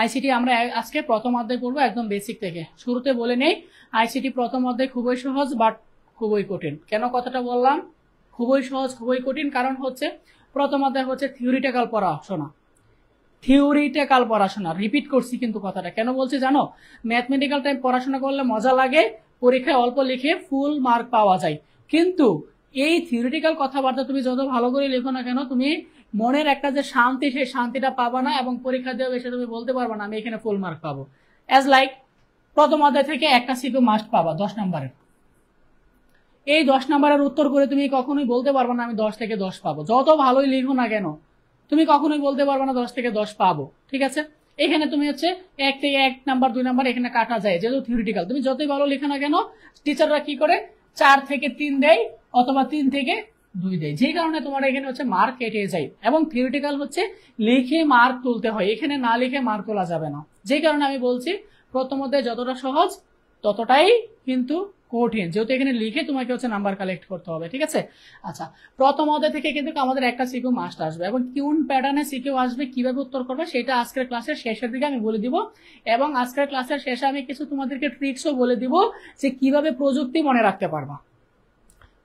ICT আমরা আজকে প্রথম অধ্যায় পড়বো একদম বেসিক থেকে। শুরুতে বলে নেই, আইসিটি প্রথম অধ্যায় খুবই সহজ বাট খুবই কঠিন। কেন কথাটা বললাম খুবই সহজ খুবই কঠিন? কারণ হচ্ছে প্রথম অধ্যায় হচ্ছে থিওরিটিক্যাল পড়াশোনা, থিওরিটিক্যাল পড়াশোনা। রিপিট করছি কিন্তু কথাটা, কেন বলছি জানো? ম্যাথমেটিক্যাল টাইম পড়াশোনা করলে মজা লাগে, পরীক্ষায় অল্প লিখে ফুল মার্ক পাওয়া যায়, কিন্তু এই থিওরিটিক্যাল কথাবার্তা তুমি যত ভালো করে লেখো না কেন, তুমি মনের একটা যে শান্তি, সেই শান্তিটা পাবা না এবং পরীক্ষা দেওয়া এসে তুমি বলতে পারবা না আমি এখানে ফুল মার্ক পাবো। অ্যাজ লাইক প্রথম অধ্যায় থেকে একটা সিকিউ মাস্ট পাবা 10 নম্বরের। এই 10 নম্বরের উত্তর করে তুমি কখনোই বলতে পারবা না আমি 10 থেকে 10 পাবো, যত ভালোই লিখো না কেন তুমি কখনোই বলতে পারবা না 10 থেকে 10 পাবো। ঠিক আছে, এখানে তুমি হচ্ছে 1 থেকে 1 নাম্বার 2 নাম্বার এখানে কাটা যায়, যেহেতু থিওরিটিক্যাল। তুমি যতই ভালো লিখো না কেন টিচাররা কি করে 4 থেকে 3 দেয় অথবা 3 থেকে 2 দেয়, যে কারণে তোমার এখানে হচ্ছে মার্ক কেটে যায়। এবং থিওরিটিক্যাল হচ্ছে লিখে মার্ক তুলতে হয়, এখানে না লিখে মার্ক তোলা যাবে না। যে কারণে আমি বলছি প্রথম অধ্যায় যতটা সহজ ততটাই কিন্তু কঠিন, যেহেতু এখানে লিখে তোমাকে হচ্ছে নাম্বার কালেক্ট করতে হবে। ঠিক আছে, আচ্ছা প্রথম অধ্যায় থেকে কিন্তু আমাদের একটা সিকিউ মাস্ট আসবে, এবং কোন প্যাটার্নে সিকিউ আসবে, কিভাবে উত্তর করবে সেটা আজকের ক্লাসের শেষের দিকে আমি বলে দিব। এবং আজকের ক্লাসের শেষে আমি কিছু তোমাদেরকে ট্রিক্সও বলে দিব যে কিভাবে প্রযুক্তি মনে রাখতে পারবা।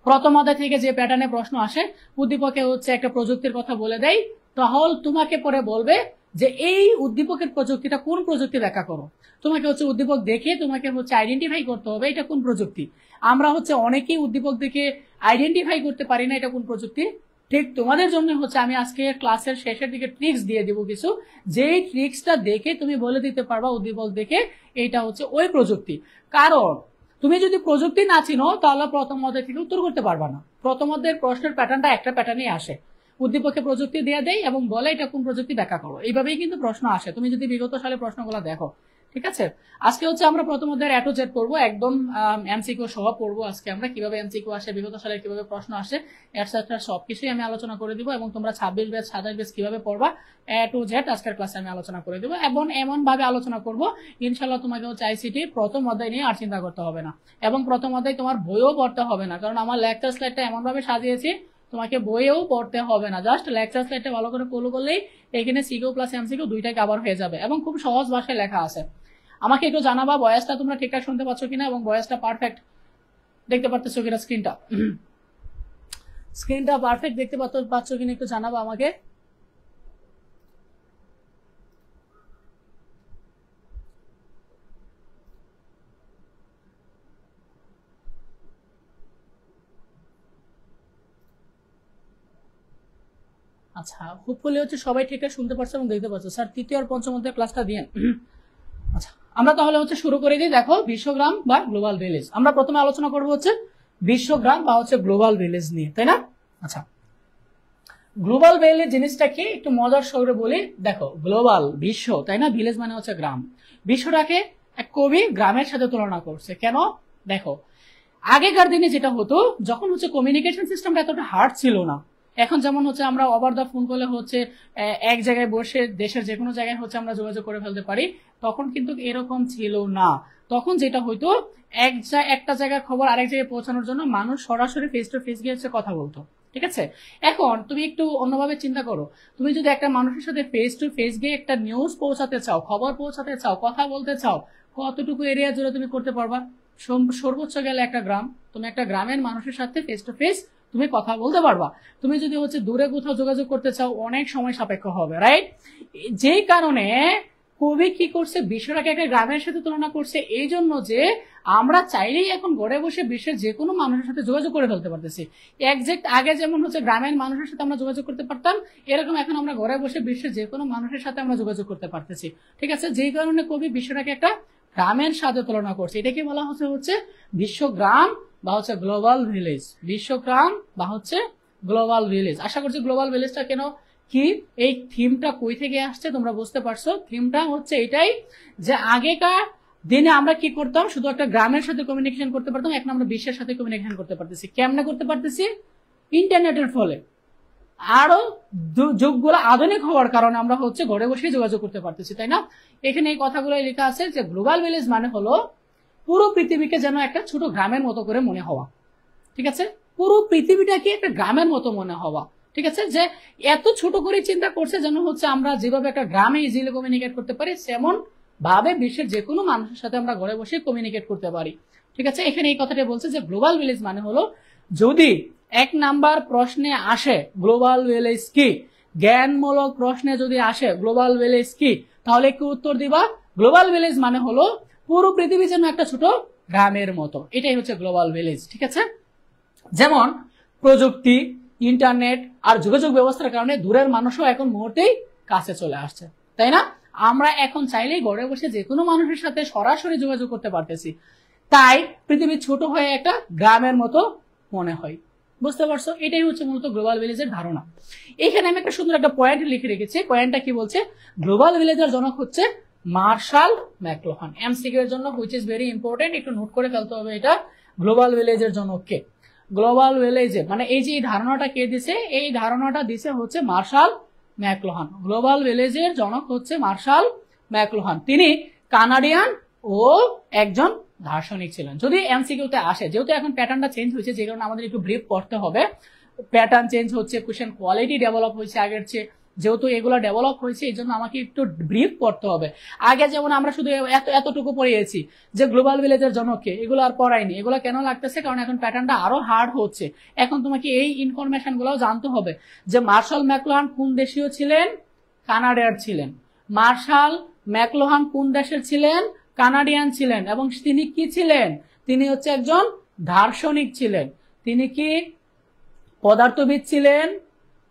প্রথম অধ্যায় থেকে যে প্যাটার্নে প্রশ্ন আসে, উদ্দীপকে হচ্ছে একটা প্রযুক্তির কথা বলে দেয়, তাহলে তোমাকে পরে বলবে যে এই উদ্দীপকের প্রযুক্তিটা কোন প্রযুক্তি ব্যাখ্যা করো। তোমাকে হচ্ছে উদ্দীপক দেখে তোমাকে হচ্ছে আইডেন্টিফাই করতে হবে এটা কোন প্রযুক্তি। আমরা হচ্ছে অনেকেই উদ্দীপক দেখে আইডেন্টিফাই করতে পারি না এটা কোন প্রযুক্তি। ঠিক তোমাদের জন্য হচ্ছে আমি আজকে ক্লাসের শেষের দিকে ট্রিক্স দিয়ে দিব কিছু, যেই ট্রিক্সটা দেখে তুমি বলে দিতে পারবা উদ্দীপক দেখে এইটা হচ্ছে ওই প্রযুক্তি। কারণ তুমি যদি প্রযুক্তি না চিনো তাহলে প্রথম অধ্যায় থেকে উত্তর করতে পারবা না। প্রথম অধ্যায়ের প্রশ্নের প্যাটার্নটা একটা প্যাটার্নই আসে, উদ্দীপকে প্রযুক্তি দিয়ে দেয় এবং বলে এটা কোন প্রযুক্তি ব্যাখ্যা করো। এইভাবেই কিন্তু প্রশ্ন আসে, তুমি যদি বিগত সালে প্রশ্নগুলো দেখো। ঠিক আছে, আজকে হচ্ছে আমরা প্রথম অধ্যায়ের A to Z পড়বো, একদম এমসিকিউ সহ পড়বো। আজকে আমরা কিভাবে এমসিকিউ আসে, বিগত সালে কিভাবে প্রশ্ন আসে, এটসেট্রা সবকিছুই আমি আলোচনা করে দিব। এবং তোমরা 26 ব্যাচ 27 ব্যাচ কিভাবে পড়বা A to Z আজকের ক্লাসে আমি আলোচনা করে দিব, এবং এমন ভাবে আলোচনা করব ইনশাল্লাহ তোমাকে হচ্ছে আইসিটি প্রথম অধ্যায় নিয়ে আর চিন্তা করতে হবে না, এবং প্রথম অধ্যায় তোমার বইও পড়তে হবে না, কারণ আমার লেকচার স্লাইডটা এমন ভাবে সাজিয়েছি তোমাকে বইয়েও পড়তে হবে না, জাস্ট লেকচার স্লাইডটা ভালো করে ফলো করলেই এখানে সিকিউ প্লাস এমসিকিউ দুইটাই কভার হয়ে যাবে, এবং খুব সহজ ভাষায় লেখা আছে। আমাকে একটু জানাবা ভয়েসটা তোমরা ঠিকঠাক শুনতে পাচ্ছ কিনা, এবং ভয়েসটা পারফেক্ট দেখতে পাচ্ছ কিনা, স্ক্রিনটা পারফেক্ট দেখতে পাচ্ছ কিনা একটু জানাবা আমাকে। আচ্ছা, হোপফুলি হচ্ছে সবাই ঠিকঠাক শুনতে পারছো এবং দেখতে পাচ্ছ। স্যার তৃতীয় আর পঞ্চম অধ্যায়ের ক্লাসটা দিয়েন। আচ্ছা, আমরা তাহলে হচ্ছে শুরু করে দিই। দেখো, বিশ্বগ্রাম বা গ্লোবাল ভিলেজ, আমরা প্রথমে আলোচনা করব হচ্ছে বিশ্বগ্রাম বা হচ্ছে গ্লোবাল ভিলেজ নিয়ে, তাই না? আচ্ছা, গ্লোবাল ভিলেজ জিনিসটা কি একটু মজার সঙ্গে বলি। দেখো, গ্লোবাল বিশ্ব, তাই না? ভিলেজ মানে হচ্ছে গ্রাম। বিশ্বটাকে এক কবি গ্রামের সাথে তুলনা করছে। কেন? দেখো, আগেকার দিনে যেটা হতো, যখন হচ্ছে কমিউনিকেশন সিস্টেমটা এতটা হার্ড ছিল না, এখন যেমন হচ্ছে আমরা ওভার দ্য ফোন করলে হচ্ছে এক জায়গায় বসে দেশের যে কোনো জায়গায় হচ্ছে আমরা যোগাযোগ করে ফেলতে পারি, তখন কিন্তু এরকম ছিল না। তখন যেটা হইতো, একটা জায়গার খবর আরেক জায়গায় পৌঁছানোর জন্য মানুষ সরাসরি ফেস টু ফেস গিয়ে হচ্ছে কথা বলতো। ঠিক আছে, এখন তুমি একটু অন্যভাবে চিন্তা করো। তুমি যদি একটা মানুষের সাথে ফেস টু ফেস গিয়ে একটা নিউজ পৌঁছাতে চাও, খবর পৌঁছাতে চাও, কথা বলতে চাও, কতটুকু এরিয়া জুড়ে তুমি করতে পারবা? সর্বোচ্চ গেলে একটা গ্রাম, তুমি একটা গ্রামের মানুষের সাথে ফেস টু ফেস তুমি কথা বলতে পারবা। তুমি যদি হচ্ছে দূরে কোথাও যোগাযোগ করতে চাও অনেক সময় সাপেক্ষ হবে, রাইট? যেই কারণে কবি কি করছে, বিশ্বটাকে একটা গ্রামের সাথে তুলনা করছে, এই জন্য যে আমরা চাইলেই এখন ঘরে বসে বিশ্বের যে কোনো মানুষের সাথে যোগাযোগ করে ফেলতে পারতেছি। একজ্যাক্ট আগে যেমন হচ্ছে গ্রামের মানুষের সাথে আমরা যোগাযোগ করতে পারতাম, এরকম এখন আমরা ঘরে বসে বিশ্বের যে কোনো মানুষের সাথে আমরা যোগাযোগ করতে পারতেছি। ঠিক আছে, যেই কারণে কবি বিশ্বটাকে একটা গ্রামের সাথে তুলনা করছে। এটাকে বলা হচ্ছে বিশ্বগ্রাম বা হচ্ছে গ্লোবাল ভিলেজ। বিশ্বগ্রাম বা হচ্ছে গ্লোবাল ভিলেজ। আশা করছি গ্লোবাল ভিলেজটা কেন কি, এই থিমটা কই থেকে আসছে তোমরা বুঝতে পারছো। থিমটা হচ্ছে এটাই যে আগেকার দিনে আমরা কি করতাম, শুধু একটা গ্রামের সাথে কমিউনিকেশন করতে পারতাম, এখন আমরা বিশ্বের সাথে কমিউনিকেশন করতে পারতেছি। কেমনে করতে পারতেছি? ইন্টারনেটের ফলে। আরো যুগগুলো আধুনিক হওয়ার কারণে আমরা হচ্ছে ঘরে বসে যোগাযোগ করতে পারতেছি, তাই না? এখানে এই কথাগুলো লেখা আছে যে গ্লোবাল ভিলেজ মানে হলো পুরো পৃথিবীকে যেন একটা ছোট গ্রামের মতো করে মনে হওয়া। ঠিক আছে, পুরো পৃথিবীটাকে একটা গ্রামের মতো মনে হওয়া। ঠিক ঠিক আছে, যে এত ছোট করে চিন্তা করছে যেন হচ্ছে আমরা যেভাবে একটা গ্রামে ইজিলি কমিউনিকেট করতে পারি সেমন ভাবে বিশ্বের যে কোনো মানুষের সাথে আমরা ঘরে বসে কমিউনিকেট করতে পারি। ঠিক আছে, এখানে এই কথাটা বলছে যে গ্লোবাল ভিলেজ মানে হলো যদি 1 নাম্বার প্রশ্নে আসে গ্লোবাল ভিলেজ কি, জ্ঞানমূলক প্রশ্নে যদি আসে গ্লোবাল ভিলেজ কি, তাহলে কি উত্তর দিবা? গ্লোবাল ভিলেজ মানে হলো পুরো পৃথিবী যেন একটা ছোট গ্রামের মতো, এটাই হচ্ছে গ্লোবাল ভিলেজ। ঠিক আছে, যেমন প্রযুক্তি, ইন্টারনেট আর যোগাযোগ ব্যবস্থার কারণে দূরের মানুষও এখন মুহূর্তেই কাছে চলে আসছে, তাই না? আমরা এখন চাইলেই ঘরে বসে যে কোনো মানুষের সাথে সরাসরি যোগাযোগ করতে পারতেছি, তাই পৃথিবী ছোট হয়ে একটা গ্রামের মতো মনে হয়। বুঝতে পারছো? এটাই হচ্ছে মূলত গ্লোবাল ভিলেজের ধারণা। এখানে আমি একটা সুন্দর একটা পয়েন্ট লিখে রেখেছি। পয়েন্টটা কি বলছে? গ্লোবাল ভিলেজের জনক হচ্ছে মার্শাল ম্যাকলুহান। এমসিকিউ এর জন্য হুইচ ইজ ভেরি ইম্পর্টেন্ট, একটু নোট করে ফেলতে হবে এটা। গ্লোবাল ভিলেজের জনক কে? গ্লোবাল ভিলেজে মানে এই যে ধারণাটা কে দিছে, এই ধারণাটা দিছে হচ্ছে মার্শাল ম্যাকলুহান। গ্লোবাল ভিলেজের জনক হচ্ছে মার্শাল ম্যাকলুহান। তিনি কানাডিয়ান ও একজন দার্শনিক ছিলেন। যদি এমসিকিউতে আসে, যেহেতু এখন প্যাটার্নটা চেঞ্জ হয়েছে যে কারণে আমাদের একটু ব্রিফ পড়তে হবে, প্যাটার্ন চেঞ্জ হচ্ছে, কোশ্চেন কোয়ালিটি ডেভেলপ হয়েছে আগের চেয়ে, যেহেতু এগুলো ডেভেলপ হয়েছে এই জন্য আমাকে একটু ব্রিফ পড়তে হবে। আগে যেমন আমরা শুধু এতটুকু পড়িয়েছি যে গ্লোবাল ভিলেজের জনককে, এগুলো আর পড়াইনি। এগুলো কেন লাগতেছে? কারণ এখন প্যাটার্নটা আরো হার্ড হচ্ছে। এখন তোমাকে এই ইনফরমেশন গুলাও জানতে হবে যে মার্শাল ম্যাকলুহান কোন দেশীয় ছিলেন? কানাডার ছিলেন। মার্শাল ম্যাকলুহান কোন দেশের ছিলেন? কানাডিয়ান ছিলেন। এবং তিনি কি ছিলেন? তিনি হচ্ছে একজন দার্শনিক ছিলেন। তিনি কি পদার্থবিদ ছিলেন?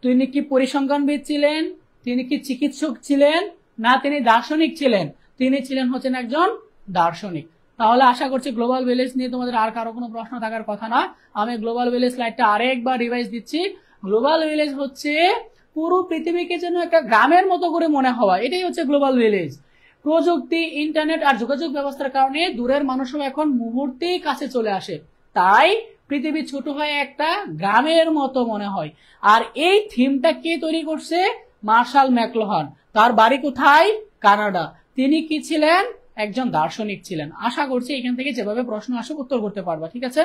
তিনি কি পরিসংখ্যানবিদ ছিলেন? তিনি কি চিকিৎসক ছিলেন? না, তিনি দার্শনিক ছিলেন। তিনি ছিলেন হচ্ছেন একজন দার্শনিক। তাহলে আশা করছি গ্লোবাল ভিলেজ নিয়ে তোমাদের আর কারো কোনো প্রশ্ন থাকার কথা না। আমি গ্লোবাল ভিলেজ স্লাইডটা আরেকবার রিভাইজ দিচ্ছি। গ্লোবাল ভিলেজ হচ্ছে পুরো পৃথিবীকে যেন একটা গ্রামের মতো করে মনে হওয়া, এটাই হচ্ছে গ্লোবাল ভিলেজ। প্রযুক্তি, ইন্টারনেট আর যোগাযোগ ব্যবস্থার কারণে দূরের মানুষও এখন মুহূর্তেই কাছে চলে আসে, তাই পৃথিবী ছোট হয়ে একটা গ্রামের মতো মনে হয়। আর এই থিমটা কে তৈরি করছে? Marshall McLuhan. তার বাড়ি কোথায়? কানাডা। তিনি কি ছিলেন? একজন দার্শনিক ছিলেন। আশা করছি এখান থেকে যেভাবে প্রশ্ন আসে উত্তর করতে পারবা। ঠিক আছে,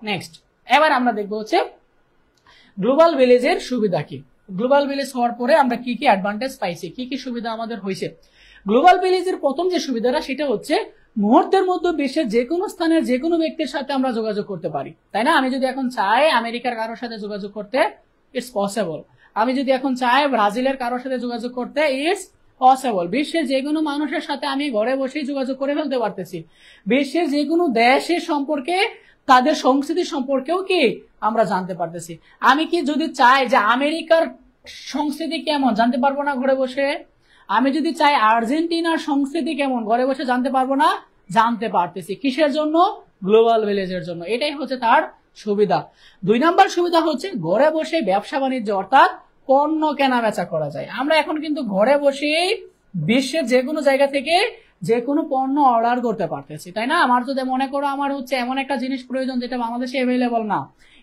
নেক্সট এবার আমরা দেখবো হচ্ছে গ্লোবাল ভিলেজের সুবিধা কি। গ্লোবাল ভিলেজ হওয়ার পরে আমরা কি কি অ্যাডভান্টেজ পাইছি, কি কি সুবিধা আমাদের হয়েছে। গ্লোবাল ভিলেজের প্রথম যে সুবিধাটা সেটা হচ্ছে মুহূর্তের মধ্যে বিশ্বের যে কোনো স্থানের যে কোনো ব্যক্তির সাথে আমরা যোগাযোগ করতে পারি, তাই না? আমি যদি এখন চাই আমেরিকার কারোর সাথে যোগাযোগ করতে, ইটস পসিবল। আমি যদি এখন চাই ব্রাজিলের কারোর সাথে যোগাযোগ করতে, ইটস পসিবল। বিশ্বের যে কোনো মানুষের সাথে আমি ঘরে বসেই যোগাযোগ করে ফেলতে পারতেছি। বিশ্বের যে কোনো দেশের সম্পর্কে, তাদের সংস্কৃতি সম্পর্কেও কি আমরা জানতে পারতেছি। আমি কি যদি চাই যে আমেরিকার সংস্কৃতি কেমন, জানতে পারবো না ঘরে বসে? আমি যদি চাই আর্জেন্টিনার সংস্কৃতি কেমন, ঘরে বসে জানতে পারবো না? জানতে পারতেছি। কিসের জন্য? গ্লোবাল ভিলেজের জন্য। এটাই হচ্ছে তার সুবিধা। 2 নাম্বার সুবিধা হচ্ছে ঘরে বসে ব্যবসা বাণিজ্য অর্থাৎ পণ্য কেনা বেচা করা যায়। আমরা এখন কিন্তু ঘরে বসেই বিশ্বের যে কোনো জায়গা থেকে যে কোনো পণ্য অর্ডার করতে পারতেছি, তাই না? আমার যদি মনে করো আমার হচ্ছে এমন একটা জিনিস প্রয়োজন যেটা বাংলাদেশে অ্যাভেলেবল না,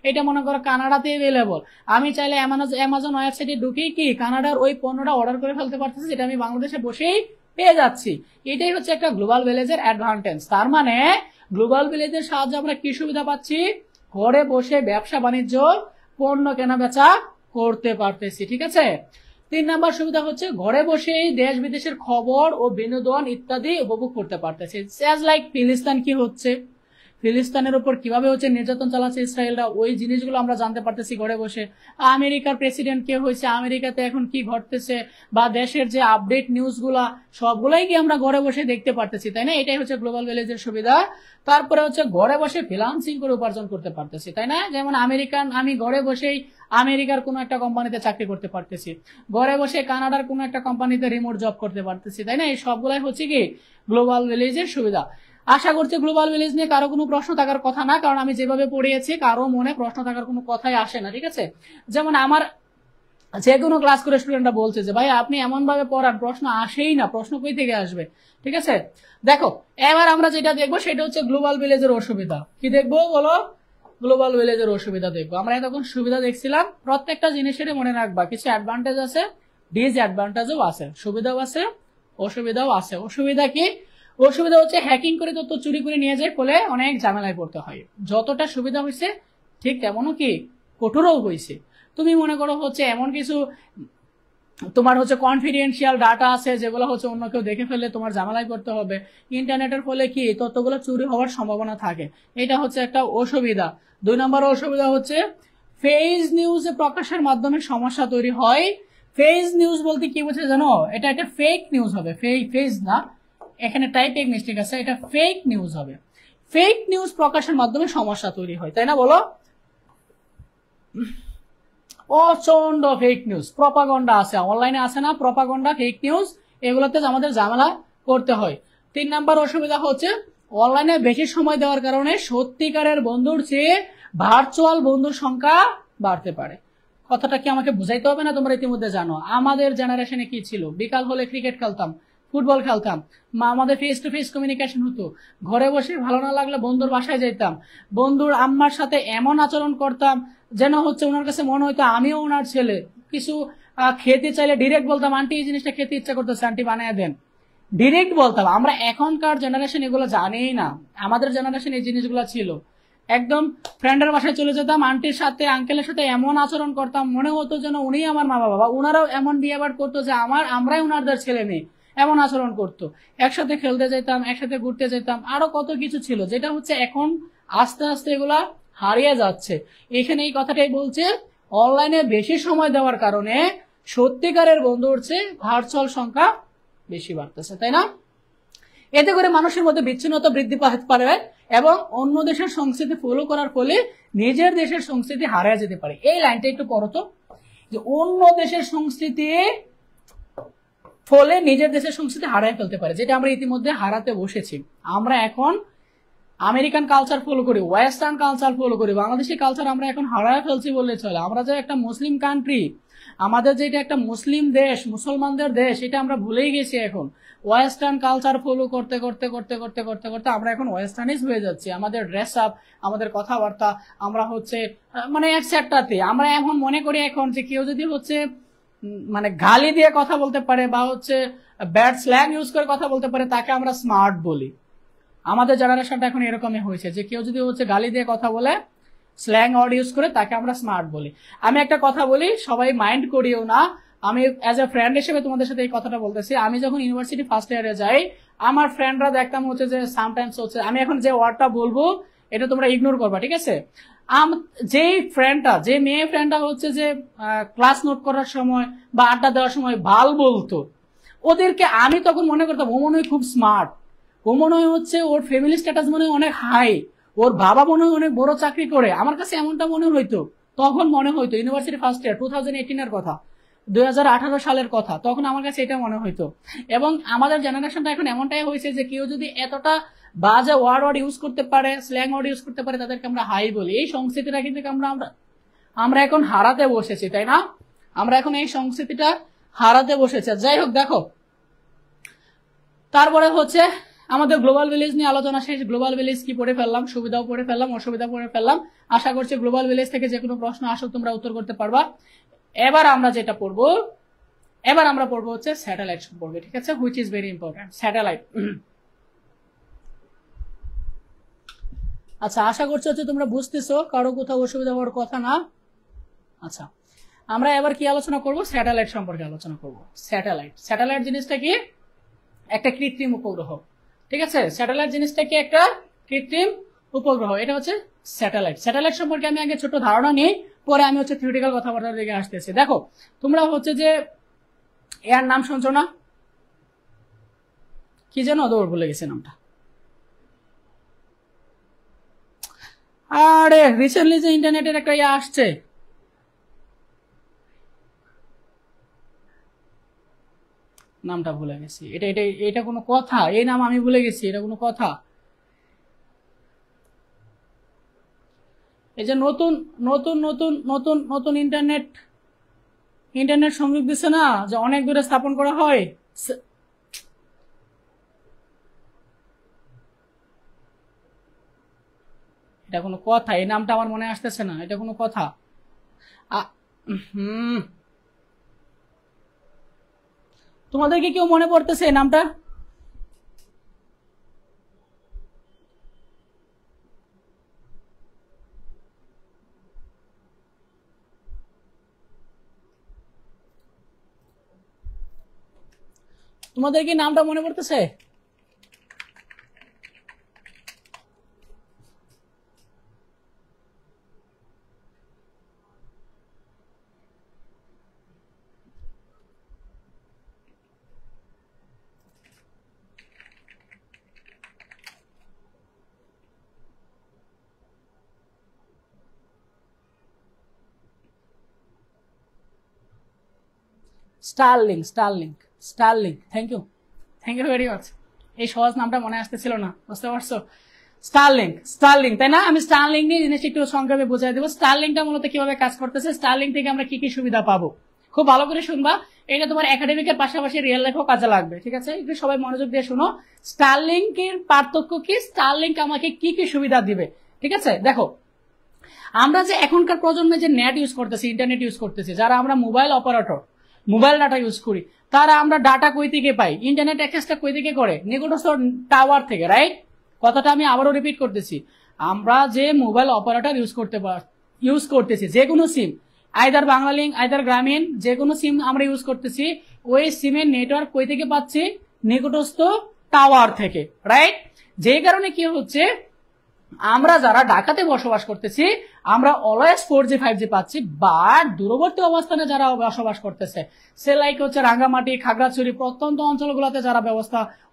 এটা মনে করো কানাডাতে অ্যাভেলেবল, আমি চাইলে অ্যামাজন ওয়েবসাইটে ঢুকেই কি কানাডার ওই পণ্যটা অর্ডার করে ফেলতে পারতেছি, যেটা আমি বাংলাদেশে বসেই পেয়ে যাচ্ছি। এটাই হচ্ছে একটা গ্লোবাল ভিলেজের অ্যাডভান্টেজ। তার মানে গ্লোবাল ভিলেজের সাহায্যে আমরা কি সুবিধা পাচ্ছি? ঘরে বসে ব্যবসা বাণিজ্য, পণ্য কেনা বেচা করতে পারতেছি। ঠিক আছে, 3 নাম্বার সুবিধা হচ্ছে ঘরে বসেই দেশ বিদেশের খবর ও বিনোদন ইত্যাদি উপভোগ করতে পারতেছি। অ্যাজ লাইক ফিলিস্তিন কি হচ্ছে, ফিলিস্তিনের উপর কিভাবে হচ্ছে নির্যাতন চালাচ্ছে ইসরায়েলরা, ওই জিনিসগুলো আমরা জানতে পারতেছি ঘরে বসে। আমেরিকার প্রেসিডেন্ট কে হয়েছে, আমেরিকাতে এখন কি ঘটতেছে, বা দেশের যে আপডেট নিউজগুলা সবগুলাই কি আমরা ঘরে বসে দেখতে পারতেছি, তাই না? এটাই হচ্ছে গ্লোবাল ভিলেজের সুবিধা। তারপরে হচ্ছে ঘরে বসে ফ্রিল্যান্সিং করে উপার্জন করতে পারতেছি, তাই না? যেমন আমি ঘরে বসেই আমেরিকার কোনো একটা কোম্পানিতে চাকরি করতে পারতেছি, ঘরে বসে কানাডার কোনো একটা কোম্পানিতে রিমোট জব করতে পারতেছি, তাই না? এই সবগুলাই হচ্ছে কি গ্লোবাল ভিলেজের সুবিধা। আশা করছি গ্লোবাল ভিলেজ নিয়ে কারো কোনো প্রশ্ন থাকার কথা না, কারণ আমি যেভাবে পড়িয়েছি কারো মনে প্রশ্ন থাকার কোনো কথাই আসে না। ঠিক আছে, যেমন আমার যে কোনো ক্লাস করে স্টুডেন্টরা বলছে যে ভাই আপনি এমন ভাবে পড়ান প্রশ্ন আসেই না, প্রশ্ন কই থেকে আসবে? ঠিক আছে, দেখো এবার আমরা যেটা দেখবো সেটা হচ্ছে গ্লোবাল ভিলেজের অসুবিধা। কি দেখবো বলো? গ্লোবাল ভিলেজের অসুবিধা দেখবো। আমরা এতক্ষণ সুবিধা দেখছিলাম, প্রত্যেকটা জিনিসেরই মনে রাখবা কিছু অ্যাডভান্টেজ আছে, ডিসঅ্যাডভান্টেজও আছে, সুবিধাও আছে, অসুবিধাও আছে। অসুবিধা কি? অসুবিধা হচ্ছে হ্যাকিং করে তথ্য চুরি করে নিয়ে যায়, ফলে অনেক ঝামেলায় পড়তে হয়। যতটা সুবিধা হয়েছে ঠিক তেমনও কি কঠোরও হয়েছে। তুমি মনে করো হচ্ছে এমন কিছু তোমার হচ্ছে কনফিডেন্সিয়াল ডাটা আছে যেগুলো হচ্ছে অন্য কেউ দেখে ফেললে তোমার ঝামেলায় করতে হবে। ইন্টারনেটের ফলে কি তথ্যগুলো চুরি হওয়ার সম্ভাবনা থাকে, এটা হচ্ছে একটা অসুবিধা। 2 নম্বর অসুবিধা হচ্ছে ফেক নিউজ প্রকাশের মাধ্যমে সমস্যা তৈরি হয়। ফেক নিউজ বলতে কি বোঝায় জানো? এটা একটা ফেক নিউজ হবে, ফেক না, এখানে টাইপিং মিস্টেক আছে, এটা ফেক নিউজ হবে। ফেক নিউজ প্রকাশের মাধ্যমে সমস্যা তৈরি হয়, তাই না বলো? প্রচন্ড ফেক নিউজ প্রপাগন্ডা আছে, অনলাইনে আছে না প্রপাগন্ডা, ফেক নিউজ, এগুলোতে আমাদের ঝামেলা করতে হয়। 3 নাম্বার অসুবিধা হচ্ছে অনলাইনে বেশি সময় দেওয়ার কারণে সত্যিকারের বন্ধুর চেয়ে ভার্চুয়াল বন্ধুর সংখ্যা বাড়তে পারে। কথাটা কি আমাকে বুঝাইতে হবে না? তোমরা ইতিমধ্যে জানো আমাদের জেনারেশনে কি ছিল, বিকাল হলে ক্রিকেট খেলতাম, ফুটবল খেলতাম, আমাদের ফেস টু ফেস কমিউনিকেশন হতো, ঘরে বসে ভালো না লাগলে বন্ধুর বাসায় যেতাম, বন্ধুর আম্মার সাথে এমন আচরণ করতাম যেন হচ্ছে ওনার কাছে মনে হইতো আমিও ওনার ছেলে। কিছু খেতে চাইলে ডিরেক্ট বলতাম আন্টি এই জিনিসটা খেতে ইচ্ছা করতেছে, আন্টি বানিয়ে দেন, ডিরেক্ট বলতাম। আমরা এখনকার জেনারেশন এগুলো জানিই না, আমাদের জেনারেশন এই জিনিসগুলো ছিল। একদম ফ্রেন্ডের বাসায় চলে যেতাম, আন্টির সাথে আঙ্কেলের সাথে এমন আচরণ করতাম মনে হতো যেন উনি আমার মা বাবা, ওনারাও এমন বিহেভিয়ার করতো যে আমরাই ওনাদের ছেলে মেয়ে, এমন আচরণ করতো। একসাথে খেলতে যেতাম, একসাথে ঘুরতে যেতাম, আরো কত কিছু ছিল যেটা হচ্ছে এখন আস্তে আস্তে এগুলা হারিয়ে যাচ্ছে। এখানে এই কথাটাই বলছে অনলাইনে বেশি সময় দেওয়ার কারণে সত্যিকারের বন্ধুর চেয়ে ভার্চুয়াল সংখ্যা বেশি বাড়তেছে, তাই না? এতে করে মানুষের মধ্যে বিচ্ছিন্নতা বৃদ্ধি পারে এবং অন্য দেশের সংস্কৃতি ফলো করার ফলে নিজের দেশের সংস্কৃতি হারিয়ে যেতে পারে। এই লাইনটা একটু পড়ো তো, যে অন্য দেশের সংস্কৃতি ফলে নিজের দেশের সংস্কৃতি হারিয়ে ফেলতে পারে, যেটা আমরা ইতিমধ্যে হারাতে বসেছি। আমরা এখন আমেরিকান কালচার ফলো করি, ওয়েস্টার্ন কালচার ফলো করি, বাংলাদেশি কালচার আমরা এখন হারায় ফেলছি বললে চলে। আমরা যে একটা মুসলিম কান্ট্রি, আমাদের যেটা একটা মুসলিম দেশ, মুসলমানদের দেশ, এটা আমরা ভুলেই গেছি এখন। ওয়েস্টার্ন কালচার ফলো করতে করতে করতে করতে করতে করতে আমরা এখন ওয়েস্টার্নিজ হয়ে যাচ্ছি। আমাদের ড্রেস আপ, আমাদের কথাবার্তা, আমরা হচ্ছে মানে একসাথে আমরা এখন মনে করি এখন যে কেউ যদি হচ্ছে মানে গালি দিয়ে কথা বলতে পারে বা হচ্ছে ব্যাড স্ল্যাং ইউজ করে কথা বলতে পারে তাকে আমরা স্মার্ট বলি। আমাদের জেনারেশনটা এখন এরকমই হয়েছে যে কেউ যদি হচ্ছে গালি দিয়ে কথা বলে, স্ল্যাং ওয়ার্ড ইউজ করে, তাকে আমরা স্মার্ট বলি। আমি একটা কথা বলি, সবাই মাইন্ড করিও না, আমি অ্যাজ এ ফ্রেন্ড হিসেবে তোমাদের সাথে এই কথাটা বলতেছি। আমি যখন ইউনিভার্সিটি ফার্স্ট ইয়ারে যাই, আমার ফ্রেন্ডরা দেখতাম হচ্ছে যে সামটাইমস হচ্ছে, আমি এখন যে ওয়ার্ডটা বলবো এটা তোমরা ইগনোর করবা, ঠিক আছে? যেই ফ্রেন্ডটা, যে মেয়ে ফ্রেন্ডটা হচ্ছে যে ক্লাস নোট করার সময় বা আড্ডা দেওয়ার সময় ভাল বলতো, ওদেরকে আমি তখন মনে করতাম ও মনে হয় খুব স্মার্ট, ও মনে হয় হচ্ছে ওর ফ্যামিলি স্ট্যাটাস মনে হয় অনেক হাই, ওর বাবা মনে হয় অনেক বড় চাকরি করে। আমার কাছে এমনটা মনে হইতো, তখন মনে হইতো ইউনিভার্সিটি ফার্স্ট ইয়ার 2018 এর কথা, 2018 সালের কথা, তখন আমার কাছে এটা মনে হইতো। এবং আমাদের জেনারেশনটা এখন এমনটাই হয়েছে যে কেউ যদি এতটা বাজে ওয়ার্ড ইউজ করতে পারে, স্ল্যাং ওয়ার্ড ইউজ করতে পারে, তাদেরকে আমরা হাই বলি। এই সংস্কৃতিটা কিন্তু আমরা এখন হারাতে বসেছি, তাই না? আমরা এখন এই সংস্কৃতিটা হারাতে বসেছি। যাই হোক, দেখো তারপরে হচ্ছে আমাদের গ্লোবাল ভিলেজ নিয়ে আলোচনা শেষ। গ্লোবাল ভিলেজ কি পড়ে ফেললাম, সুবিধাও পড়ে ফেললাম, অসুবিধা পড়ে ফেললাম। আশা করছি গ্লোবাল ভিলেজ থেকে যে কোনো প্রশ্ন আসুক তোমরা উত্তর করতে পারবা। এবার আমরা যেটা পড়বো, এবার আমরা পড়বো হচ্ছে স্যাটেলাইট সম্পর্কে, ঠিক আছে? Which is very important, satellite. আচ্ছা, আশা করছি হচ্ছে তোমরা বুঝতেছো, কারো কোথাও অসুবিধা হওয়ার কথা না। আচ্ছা, আমরা এবার কি আলোচনা করব? স্যাটেলাইট সম্পর্কে আলোচনা করব। স্যাটেলাইট জিনিসটা কি? একটা কৃত্রিম উপগ্রহ, ঠিক আছে? স্যাটেলাইট জিনিসটা কি? একটা কৃত্রিম উপগ্রহ, এটা হচ্ছে স্যাটেলাইট সম্পর্কে আমি আগে ছোট ধারণা নিই, পরে আমি হচ্ছে থিওরিটিক্যাল কথাবার্তার দিকে আসতেছি। দেখো তোমরা হচ্ছে যে এর নাম শুনছো না, কি যেন দৌড় ভুলে গেছে নামটা, আরে রিসেন্টলি যে ইন্টারনেটের একটা ইয়ে আসছে, নামটা ভুলে গেছি। এটা এটা এটা কোনো কথা? এই নাম আমি ভুলে গেছি, এটা কোনো কথা? এই যে নতুন নতুন নতুন নতুন নতুন ইন্টারনেট সংযোগ দিচ্ছে না, যে অনেক দূরে স্থাপন করা হয়, এটা কোনো কথা? এই নামটা আমার মনে আসতেছে না, এটা কোনো কথা? তোমাদেরকে কেউ মনে পড়তেছে এই নামটা? তোমাদের কি নামটা মনে পড়তেছে? Starlink, Starlink, Starlink. Thank you very much. এই সহজ নামটা মনে আসতেছিল না, বুঝতে পারছো? স্টারলিংক, স্টারলিংক, তাই না? আমি স্টারলিংক নিয়ে জিনিসটা একটু সংক্ষেপে বোঝাই দেবো। স্টারলিংকটা মূলত কিভাবে কাজ করতেছে, স্টারলিংক থেকে আমরা কি কি সুবিধা পাবো, খুব ভালো করে শুনবা। এটা তোমার একাডেমিকের পাশাপাশি রিয়েল লাইফেও কাজে লাগবে, ঠিক আছে? একটু সবাই মনোযোগ দিয়ে শুনো। স্টারলিংকের পার্থক্য কি, স্টারলিংক আমাকে কি কি সুবিধা দিবে, ঠিক আছে? দেখো, আমরা যে এখনকার প্রজন্মে যে নেট ইউজ করতেছি, ইন্টারনেট ইউজ করতেছি, যারা আমরা mobile operator, mobile data use করি, তারা আমরা ডাটা কই থেকে পাই, ইন্টারনেট অ্যাক্সেসটা কই থেকে করে, নিকটস্থ টাওয়ার থেকে, রাইট? কথাটা আমি আবারও রিপিট করতেছি। আমরা যে মোবাইল অপারেটর ইউজ করতেছি, যে কোনো সিম, আইদার বাংলালিংক, আইদার গ্রামীণ, যে কোনো সিম আমরা ইউজ করতেছি, ওই সিমের নেটওয়ার্ক কই থেকে পাচ্ছি, নিকটস্থ টাওয়ার থেকে, রাইট? যে কারণে কি হচ্ছে, আমরা যারা ঢাকাতে বসবাস করতেছি, আমরা অলওয়েজ 4G 5G পাচ্ছি, বাট দূরবর্তী অবস্থানে যারা বসবাস করতেছে, সে লাইক হচ্ছে রাঙ্গামাটি, খাগড়াছড়ি, প্রত্যন্ত অঞ্চলগুলোতে যারা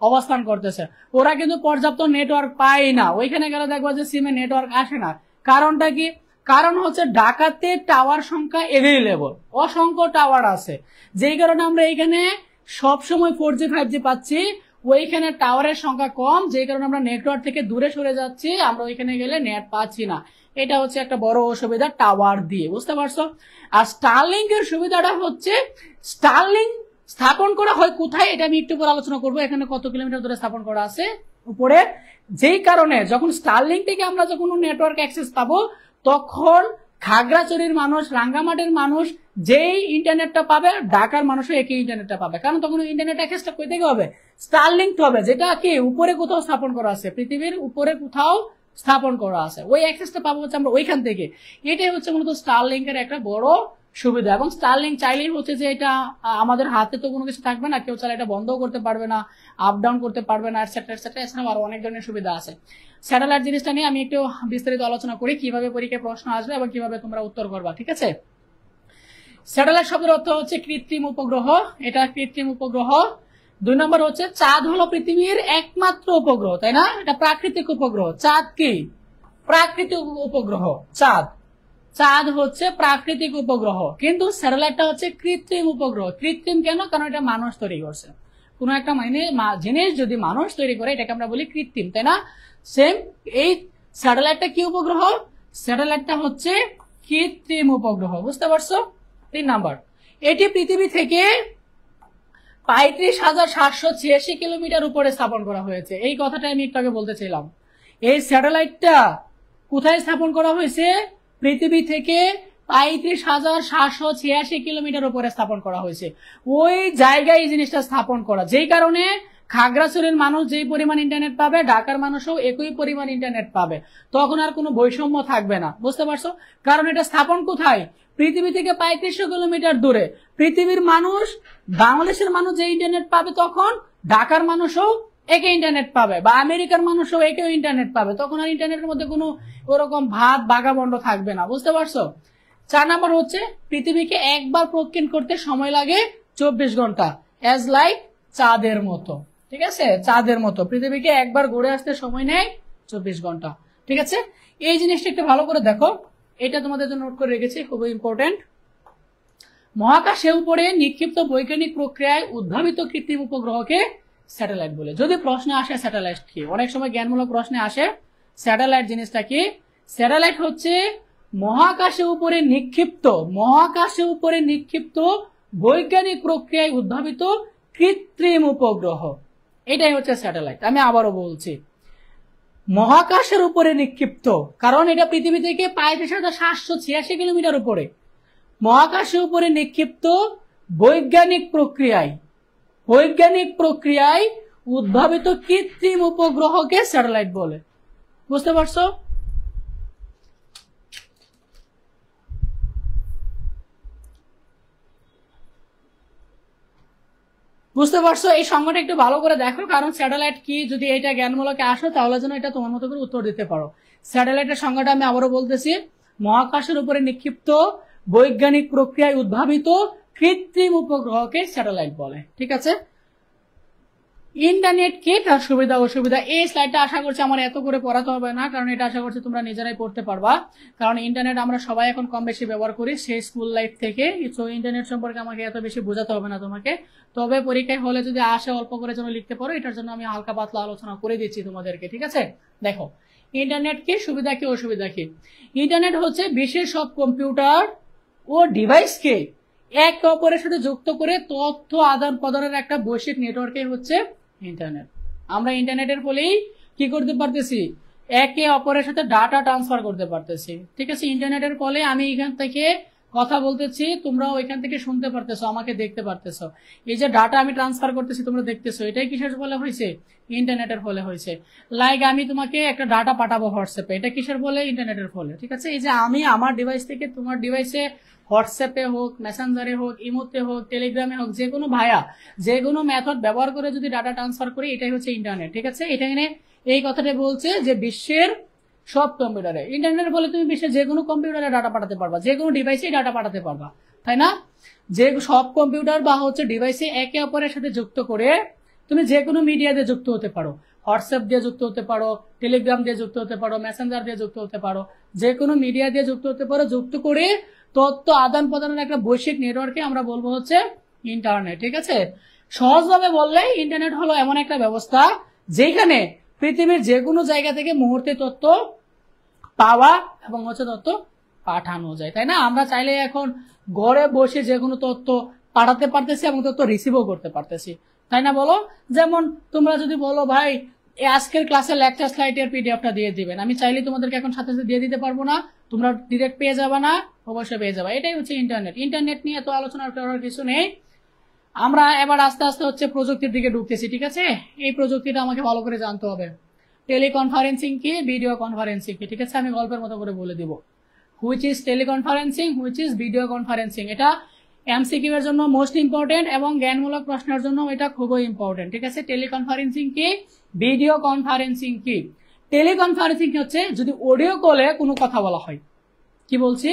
অবস্থান করতেছে, ওরা কিন্তু পর্যাপ্ত নেটওয়ার্ক পায় না। ওইখানে গেলে দেখবো যে সিমে নেটওয়ার্ক আসে না। কারণটা কি? কারণ হচ্ছে ঢাকাতে টাওয়ার সংখ্যা এভেলেবল, অসংখ্য টাওয়ার আছে, যেই কারণে আমরা এখানে সবসময় 4G 5G পাচ্ছি। ওইখানে টাওয়ারের সংখ্যা কম, যে কারণে আমরা নেটওয়ার্ক থেকে দূরে সরে যাচ্ছি, আমরা ওইখানে গেলে নেট পাচ্ছি না। এটা হচ্ছে একটা বড় অসুবিধা টাওয়ার দিয়ে, বুঝতে পারছো? আর স্টারলিংক এর সুবিধাটা হচ্ছে, স্টারলিংক স্থাপন করা হয় কোথায়, এটা আমি একটু পরে আলোচনা করবো। এখানে কত কিলোমিটার দূরে স্থাপন করা আছে উপরে, যেই কারণে যখন স্টারলিংক থেকে আমরা যখন নেটওয়ার্ক অ্যাক্সেস পাবো, তখন খাগড়াছড়ির মানুষ, রাঙ্গামাটির মানুষ যেই ইন্টারনেটটা পাবে, ঢাকার মানুষও একই ইন্টারনেটটা পাবে। কারণ তখন ইন্টারনেট অ্যাক্সেসটা কই থেকে হবে, স্টারলিংক হবে, যেটা কি উপরে কোথাও স্থাপন করা আছে, পৃথিবীর উপরে কোথাও স্থাপন করা আছে, ওই অ্যাক্সেসটা পাবো হচ্ছে আমরা ওইখান থেকে। এটাই হচ্ছে মূলত স্টারলিংকের একটা বড় সুবিধা। এবং স্টারলিংক চাইলেই হচ্ছে যে এটা আমাদের হাতে তো কোনো কিছু থাকবে না, কেউ চাইলে এটা বন্ধও করতে পারবে না, আপ ডাউন করতে পারবে না, এটসেট্রা এটসেট্রা। এছাড়াও আরো অনেক ধরনের সুবিধা আছে। স্যাটেলাইট জিনিসটা নিয়ে আমি একটু বিস্তারিত আলোচনা করি, কিভাবে পরীক্ষায় প্রশ্ন আসবে এবং কিভাবে তোমরা উত্তর করবা, ঠিক আছে? স্যাটেলাইট শব্দের অর্থ হচ্ছে কৃত্রিম উপগ্রহ, এটা কৃত্রিম উপগ্রহ। 2 নম্বর হচ্ছে চাঁদ হলো পৃথিবীর একমাত্র উপগ্রহ, তাই না? এটা প্রাকৃতিক উপগ্রহ। চাঁদ কি? প্রাকৃতিক উপগ্রহ। চাঁদ হচ্ছে প্রাকৃতিক উপগ্রহ, কিন্তু স্যাটেলাইটটা হচ্ছে কৃত্রিম উপগ্রহ। কৃত্রিম কেন? কারণ এটা মানুষ তৈরি করছে। কোন একটা জিনিস যদি মানুষ তৈরি করে, এটাকে আমরা বলি কৃত্রিম, তাই না? সেম এই স্যাটেলাইটটা কি উপগ্রহ? স্যাটেলাইটটা হচ্ছে কৃত্রিম উপগ্রহ, বুঝতে পারছো? 3 নাম্বার, এটি পৃথিবী থেকে 35,786 কিলোমিটার উপরে স্থাপন করা হয়েছে। এই কথাটা আমি একটু আগে বলতে চাইলাম। এই স্যাটেলাইটটা কোথায় স্থাপন করা হয়েছে? পৃথিবী থেকে 35,786 কিলোমিটার উপরে স্থাপন করা হয়েছে। ওই জায়গায় এই জিনিসটা স্থাপন করা, যেই কারণে খাগড়াছড়ির মানুষ যেই পরিমাণ ইন্টারনেট পাবে, ঢাকার মানুষও একই পরিমাণ ইন্টারনেট পাবে। তখন আর কোনো বৈষম্য থাকবে না, বুঝতে পারছো? কারণ এটা স্থাপন কোথায়? পৃথিবী থেকে 3500 কিলোমিটার দূরে। পৃথিবীর মানুষ, বাংলাদেশের মানুষ যে ইন্টারনেট পাবে, তখন ঢাকার মানুষও একই ইন্টারনেট পাবে, বা আমেরিকার মানুষও একই ইন্টারনেট পাবে। তখন আর ইন্টারনেটের মধ্যে কোনো ওরকম ভাগ ভাগাবন্ড থাকবে না, বুঝতে পারছো? 4 নাম্বার হচ্ছে পৃথিবীকে একবার প্রদক্ষিণ করতে সময় লাগে 24 ঘন্টা, অ্যাজ লাইক চাঁদের মতো, ঠিক আছে? চাঁদের মতো পৃথিবীকে একবার ঘুরে আসতে সময় নেয় 24 ঘন্টা, ঠিক আছে? এই জিনিসটা একটু ভালো করে দেখো, এটা তোমাদের জন্য নোট করে রেখেছি, খুবই ইম্পর্টেন্ট। মহাকাশে উপরে নিক্ষিপ্ত বৈজ্ঞানিক প্রক্রিয়ায় উদ্ভাবিত কৃত্রিম উপগ্রহকে স্যাটেলাইট বলে। যদি প্রশ্ন আসে স্যাটেলাইট কি, অনেক সময় জ্ঞানমূলক প্রশ্নে আসে স্যাটেলাইট জিনিসটা কি। স্যাটেলাইট হচ্ছে মহাকাশে উপরে নিক্ষিপ্ত বৈজ্ঞানিক প্রক্রিয়ায় উদ্ভাবিত কৃত্রিম উপগ্রহ, এটাই হচ্ছে স্যাটেলাইট। আমি আবারও বলছি, মহাকাশের উপরে নিক্ষিপ্ত, কারণ এটা পৃথিবী থেকে 35,786 কিলোমিটার উপরে। মহাকাশের উপরে নিক্ষিপ্ত বৈজ্ঞানিক প্রক্রিয়ায় উদ্ভাবিত কৃত্রিম উপগ্রহকে স্যাটেলাইট বলে, বুঝতে পারছো? বুঝতে পারছো? এই সংজ্ঞাটা একটু ভালো করে দেখো, কারণ স্যাটেলাইট কি যদি এটা জ্ঞানমূলকে আসো তাহলে যেন এটা তোমার মতো করে উত্তর দিতে পারো। স্যাটেলাইটের সংজ্ঞাটা আমি আবারও বলতেছি, মহাকাশের উপরে নিক্ষিপ্ত বৈজ্ঞানিক প্রক্রিয়ায় উদ্ভাবিত কৃত্রিম উপগ্রহকে স্যাটেলাইট বলে। ঠিক আছে, ইন্টারনেট কি, তার সুবিধা অসুবিধা। এই স্লাইডটা আশা করছি আমার এত করে পড়াতে হবে না, কারণ এটা আশা করছি তোমরা নিজেরাই পড়তে পারবা, কারণ ইন্টারনেট আমরা সবাই এখন কম বেশি ব্যবহার করি সেই স্কুল লাইফ থেকে। তো ইন্টারনেট সম্পর্কে আমাকে এত বেশি বোঝাতে হবে না তোমাকে। তবে পরীক্ষায় হলে যদি আসে অল্প করে যেন লিখতে পারো, এটার জন্য আমি হালকা পাতলা আলোচনা করে দিচ্ছি তোমাদেরকে। ঠিক আছে, দেখো ইন্টারনেট কি, সুবিধা কি, অসুবিধা কি। ইন্টারনেট হচ্ছে বিশ্বের সব কম্পিউটার ও ডিভাইসকে একে অপরের সাথে যুক্ত করে তথ্য আদান প্রদানের একটা বৈশ্বিক নেটওয়ার্কে হচ্ছে ইন্টারনেট। আমরা ইন্টারনেটের ফলেই কি করতে পারতেছি, একে অপরের সাথে ডাটা ট্রান্সফার করতে পারতেছি। ঠিক আছে, ইন্টারনেটের ফলে আমি এখান থেকে কথা বলতেছি, তোমরাও এখান থেকে শুনতে পারতেছো, আমাকে দেখতে পারতেছো। এই যে ডাটা আমি ট্রান্সফার করতেছি তোমরা দেখতেছো, এটাই কিসের ফলে হয়েছে, ইন্টারনেটের ফলে হয়েছে। লাইক আমি তোমাকে একটা ডাটা পাঠাবো হোয়াটসঅ্যাপে, এটা কিসের ফলে, ইন্টারনেটের ফলে। ঠিক আছে, এই যে আমি আমার ডিভাইস থেকে তোমার ডিভাইসে হোয়াটসঅ্যাপে হোক, মেসেঞ্জারে হোক, ইমোতে হোক, টেলিগ্রামে হোক, যে কোনো ভায়া যে কোনো মেথড ব্যবহার করে যদি ডাটা ট্রান্সফার করি, এটাই হচ্ছে ইন্টারনেট। ঠিক আছে, এটা এখানে এই কথাটা বলছে যে বিশ্বের সব কম্পিউটারে, ইন্টারনেটের ফলে তুমি বিশ্বের যে কোনো কম্পিউটারে ডাটা পাঠাতে পারবা, যে কোনো ডিভাইসে ডাটা পাঠাতে পারবা, তাই না? যে সব কম্পিউটার বা হচ্ছে ডিভাইসে একে অপরের সাথে যুক্ত করে তুমি যে কোনো মিডিয়া দিয়ে যুক্ত হতে পারো, হোয়াটসঅ্যাপ দিয়ে যুক্ত হতে পারো, টেলিগ্রাম দিয়ে যুক্ত হতে পারো, মেসেঞ্জার দিয়ে যুক্ত হতে পারো, যে কোনো মিডিয়া দিয়ে যুক্ত হতে পারো। যুক্ত করে তথ্য আদান প্রদানের একটা বৈশ্বিক নেটওয়ার্কে আমরা বলবো হচ্ছে ইন্টারনেট। ঠিক আছে, সহজভাবে বললে ইন্টারনেট হলো এমন একটা ব্যবস্থা যেখানে পৃথিবীর যে কোনো জায়গা থেকে মুহূর্তে তথ্য পাওয়া এবং হচ্ছে তথ্য পাঠানো যায়, তাই না? আমরা চাইলে এখন ঘরে বসে যে কোনো তথ্য পাঠাতে পারতেছি এবং তথ্য রিসিভও করতে পারতেছি, তাই না বলো? যেমন তোমরা যদি বলো ভাই আজকের ক্লাসের লেকচার স্লাইডের পিডিএফটা দিয়ে দিবেন, আমি চাইলে তোমাদেরকে এখন সাথে সাথে দিয়ে দিতে পারবো না, তোমরা ডিরেক্ট পেয়ে যাবে না, অবশ্যই পেয়ে যাবে। এটাই হচ্ছে ইন্টারনেট। ইন্টারনেট নিয়ে তো আলোচনা করার কিছু নেই। আমরা এবার আস্তে আস্তে হচ্ছে প্রযুক্তির দিকে ঢুকতেছি। ঠিক আছে, এই প্রযুক্তিটা আমাকে ভালো করে জানতে হবে। টেলিকনফারেন্সিং কি, ভিডিও কনফারেন্সিং কি। ঠিক আছে, আমি গল্পের মতো করে বলে দিব। Which is teleconferencing, which is video conferencing. এটা এমসিকিউ এর জন্য মোস্ট ইম্পর্টেন্ট এবং জ্ঞানমূলক প্রশ্নের জন্য এটা খুবই ইম্পর্টেন্ট। ঠিক আছে, টেলিকনফারেন্সিং কি, ভিডিও কনফারেন্সিং কি। টেলিকনফারেন্সিং হচ্ছে যদি অডিও কলে কোনো কথা বলা হয়, কি বলছি,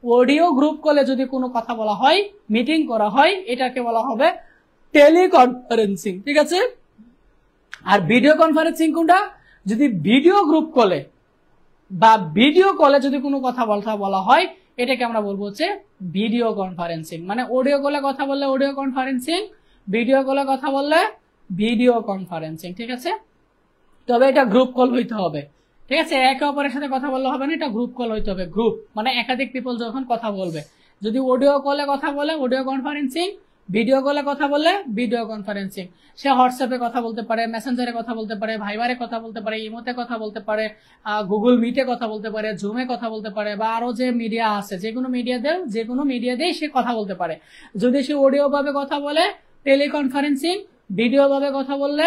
অডিও গ্রুপ কলে যদি কোনো কথা বলা হয়, মিটিং করা হয়, এটাকে বলা হবে টেলিকনফারেন্সিং। ঠিক আছে, আর ভিডিও কনফারেন্সিং কোনটা, যদি ভিডিও গ্রুপ কলে বা ভিডিও কলে যদি কোনো কথা বলা হয়, এটাকে আমরা বলবো হচ্ছে ভিডিও কনফারেন্সিং। মানে অডিও কলে কথা বললে অডিও কনফারেন্সিং, ভিডিও কলে কথা বললে ভিডিও কনফারেন্সিং। ঠিক আছে, তবে এটা গ্রুপ কল হইতে হবে। ঠিক আছে, একে অপরের সাথে কথা বললে হবে না, এটা গ্রুপ কল হইতে হবে। গ্রুপ মানে একাধিক পিপল যখন কথা বলবে। যদি অডিও কলে কথা বলে অডিও কনফারেন্সিং, ভিডিও কলে কথা বললে ভিডিও কনফারেন্সিং। সে হোয়াটসঅ্যাপে কথা বলতে পারে, মেসেঞ্জারে কথা বলতে পারে, ভাইবারে কথা বলতে পারে, ইমোতে কথা বলতে পারে, গুগল মিটে কথা বলতে পারে, জুমে কথা বলতে পারে, বা আরো যে মিডিয়া আছে যে কোনো মিডিয়া দিয়ে সে কথা বলতে পারে। যদি সে অডিও ভাবে কথা বলে টেলিকনফারেন্সিং, ভিডিও ভাবে কথা বললে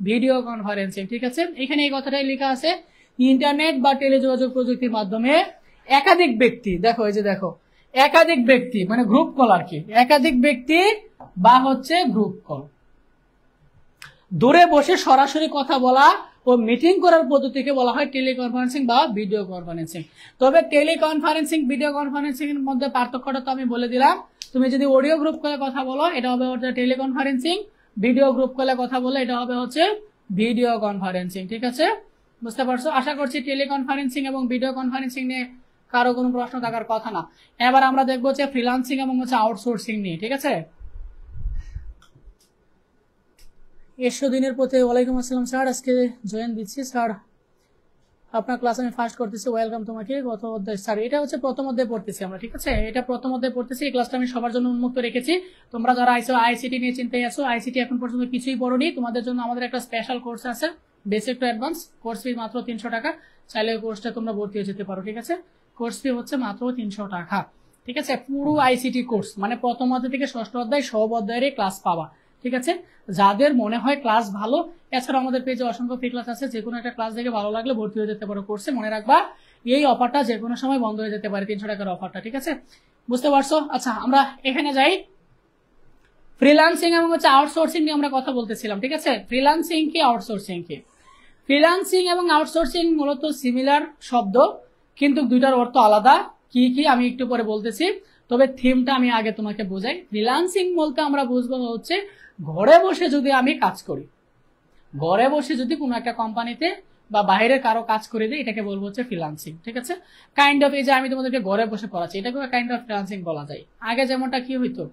ভিডিও কনফারেন্সিং। ঠিক আছে, এখানে এই কথাটাই লেখা আছে, ইন্টারনেট বা টেলিযোগাযোগ প্রযুক্তির মাধ্যমে একাধিক ব্যক্তি, দেখো এই যে দেখো একাধিক ব্যক্তি মানে গ্রুপ কল আর কি, একাধিক ব্যক্তি বা হচ্ছে গ্রুপ কল, দূরে বসে সরাসরি কথা বলা ও মিটিং করার পদ্ধতিকে বলা হয় টেলিকনফারেন্সিং বা ভিডিও কনফারেন্সিং। তবে টেলিকনফারেন্সিং ভিডিও কনফারেন্সিং এর মধ্যে পার্থক্যটা তো আমি বলে দিলাম। তুমি যদি অডিও গ্রুপ কলে কথা বলো এটা হবে হচ্ছে টেলিকনফারেন্সিং, ভিডিও গ্রুপ কলে কথা বলে এটা হবে হচ্ছে ভিডিও কনফারেন্সিং। ঠিক আছে, বুঝতে পারছো? আশা করছি টেলিকনফারেন্সিং এবং ভিডিও কনফারেন্সিং নিয়ে কারো কোনো প্রশ্ন থাকার কথা না। এবার আমরা দেখবো হচ্ছে ফ্রিল্যান্সিং এবং হচ্ছে আউটসোর্সিং নিয়ে। ঠিক আছে, দিনের প্রতি ওয়ালাইকুম আসসালাম স্যার, আজকে জয়েন দিচ্ছি স্যার, আপনার ক্লাস আমি ফার্স্ট করতেছি, ওয়েলকাম তোমাকে। গত অধ্যায় স্যার, এটা হচ্ছে প্রথম অধ্যায় পড়তেছি আমরা। ঠিক আছে, এটা প্রথম অধ্যায় পড়তেছি, এই ক্লাসটা আমি সবার জন্য উন্মুক্ত রেখেছি। তোমরা যারা আইসিটি নিয়ে চিন্তায় আছো, আইসিটি এখন পর্যন্ত কিছুই পড়োনি, তোমাদের জন্য আমাদের একটা স্পেশাল কোর্স আছে, basic to advance. Course fee মাত্র 300 টাকা, চাইলে ওই কোর্সটা তোমরা ভর্তি হয়ে যেতে পারো। ঠিক আছে, কোর্স ফি হচ্ছে মাত্র 300 টাকা। ঠিক আছে, পুরো আইসিটি কোর্স মানে প্রথম অধ্যায় থেকে ষষ্ঠ অধ্যায় সব অধ্যায়েরই ক্লাস পাবা। ঠিক আছে, যাদের মনে হয় ক্লাস ভালো, এছাড়া আমাদের পেজে অসংখ্য ফ্রি ক্লাস আছে, যে কোনো একটা ক্লাস দেখে ভালো লাগলে ভর্তি হয়ে যেতে পারো কোর্সে। মনে রাখবা এই অফারটা যে কোনো সময় বন্ধ হয়ে যেতে পারে, 300 টাকার অফারটা। ঠিক আছে, বুঝতে পারছো? আচ্ছা, আমরা এখানে যাই, ফ্রিল্যান্সিং এবং হচ্ছে আউটসোর্সিং নিয়ে আমরা কথা বলতেছিলাম, ঠিক আছে। ফ্রিল্যান্সিং কি, আউটসোর্সিং কি? ফ্রিল্যান্সিং এবং আউটসোর্সিং মূলত সিমিলার শব্দ, কিন্তু দুইটার অর্থ আলাদা। কি কি আমি একটু পরে বলতেছি, তবে থিমটা আমি আগে তোমাকে বোঝাই। ফ্রিল্যান্সিং বলতে আমরা বুঝবো হচ্ছে ঘরে বসে যদি আমি কাজ করি, ঘরে বসে যদি কোনো একটা কোম্পানিতে বা বাইরে কারো কাজ করে দিই, এটাকে বলবো হচ্ছে ফ্রিল্যান্সিং, ঠিক আছে। কাইন্ড অফ এই যে আমি তোমাদেরকে ঘরে বসে পড়াচ্ছি, এটাকে কাইন্ড অফ ফ্রিল্যান্সিং বলা যায়। আগে যেমনটা কি হইতো,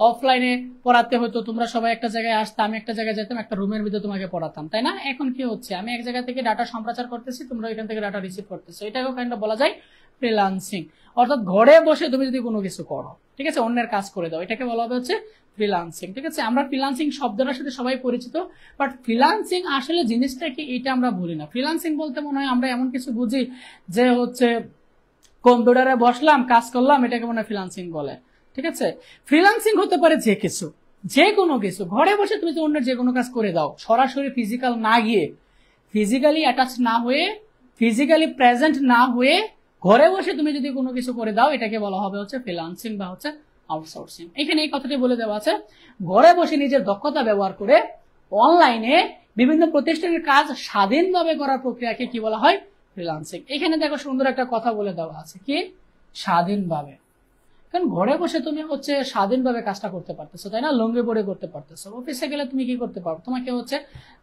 অফলাইনে পড়াতে হতো, তোমরা সবাই একটা জায়গায় আসতে, আমি একটা জায়গায় যেতাম, একটা রুমের ভিতরে তোমাকে পড়াতাম, তাই না? এখন কি হচ্ছে, আমি এক জায়গা থেকে ডাটা সম্প্রচার করতেছি, তোমরা এখান থেকে ডাটা রিসিভ করতেছো, এটাকেও কাইন্ড অফ বলা যায় ফ্রিল্যান্সিং। অর্থাৎ ঘরে বসে তুমি যদি কোনো কিছু করো, ঠিক আছে, অন্যের কাজ করে দাও, এটাকে বলা হবে হচ্ছে ফ্রিল্যান্সিং, ঠিক আছে। আমরা ফ্রিল্যান্সিং শব্দটার সাথে সবাই পরিচিত, বাট ফ্রিল্যান্সিং আসলে জিনিসটা কি এটা আমরা ভুলি না। ফ্রিল্যান্সিং বলতে মনে হয় আমরা এমন কিছু বুঝি যে হচ্ছে কম্পিউটারে বসলাম কাজ করলাম, এটাকে মনে হয় ফ্রিল্যান্সিং বলে, ঠিক আছে। ফ্রিল্যান্সিং হতে পারে যে কিছু, যে কোনো কিছু, ঘরে বসে তুমি তো অন্যের যে কোনো কাজ করে দাও, সরাসরি ফিজিক্যাল না গিয়ে, ফিজিক্যালি অ্যাটাচ না হয়ে, ফিজিক্যালি প্রেজেন্ট না হয়ে ঘরে বসে তুমি যদি কোনো কিছু করে দাও, এটাকে বলা হবে হচ্ছে ফ্রিল্যান্সিং বা হচ্ছে আউটসোর্সিং। এখানে এই কথাটি বলে দেওয়া আছে, ঘরে বসে নিজের দক্ষতা ব্যবহার করে অনলাইনে বিভিন্ন প্রতিষ্ঠানের কাজ স্বাধীনভাবে করার প্রক্রিয়াকে কি বলা হয়? ফ্রিল্যান্সিং। এখানে দেখো সুন্দর একটা কথা বলে দেওয়া আছে, কি? স্বাধীনভাবে। কারণ ঘরে বসে তুমি হচ্ছে স্বাধীনভাবে কাজটা করতে পারতেছো, তাই না? লঙ্গি পরে করতে পারতেছো। অফিসে গেলে তুমি কি করতে পারো, তোমাকে হচ্ছে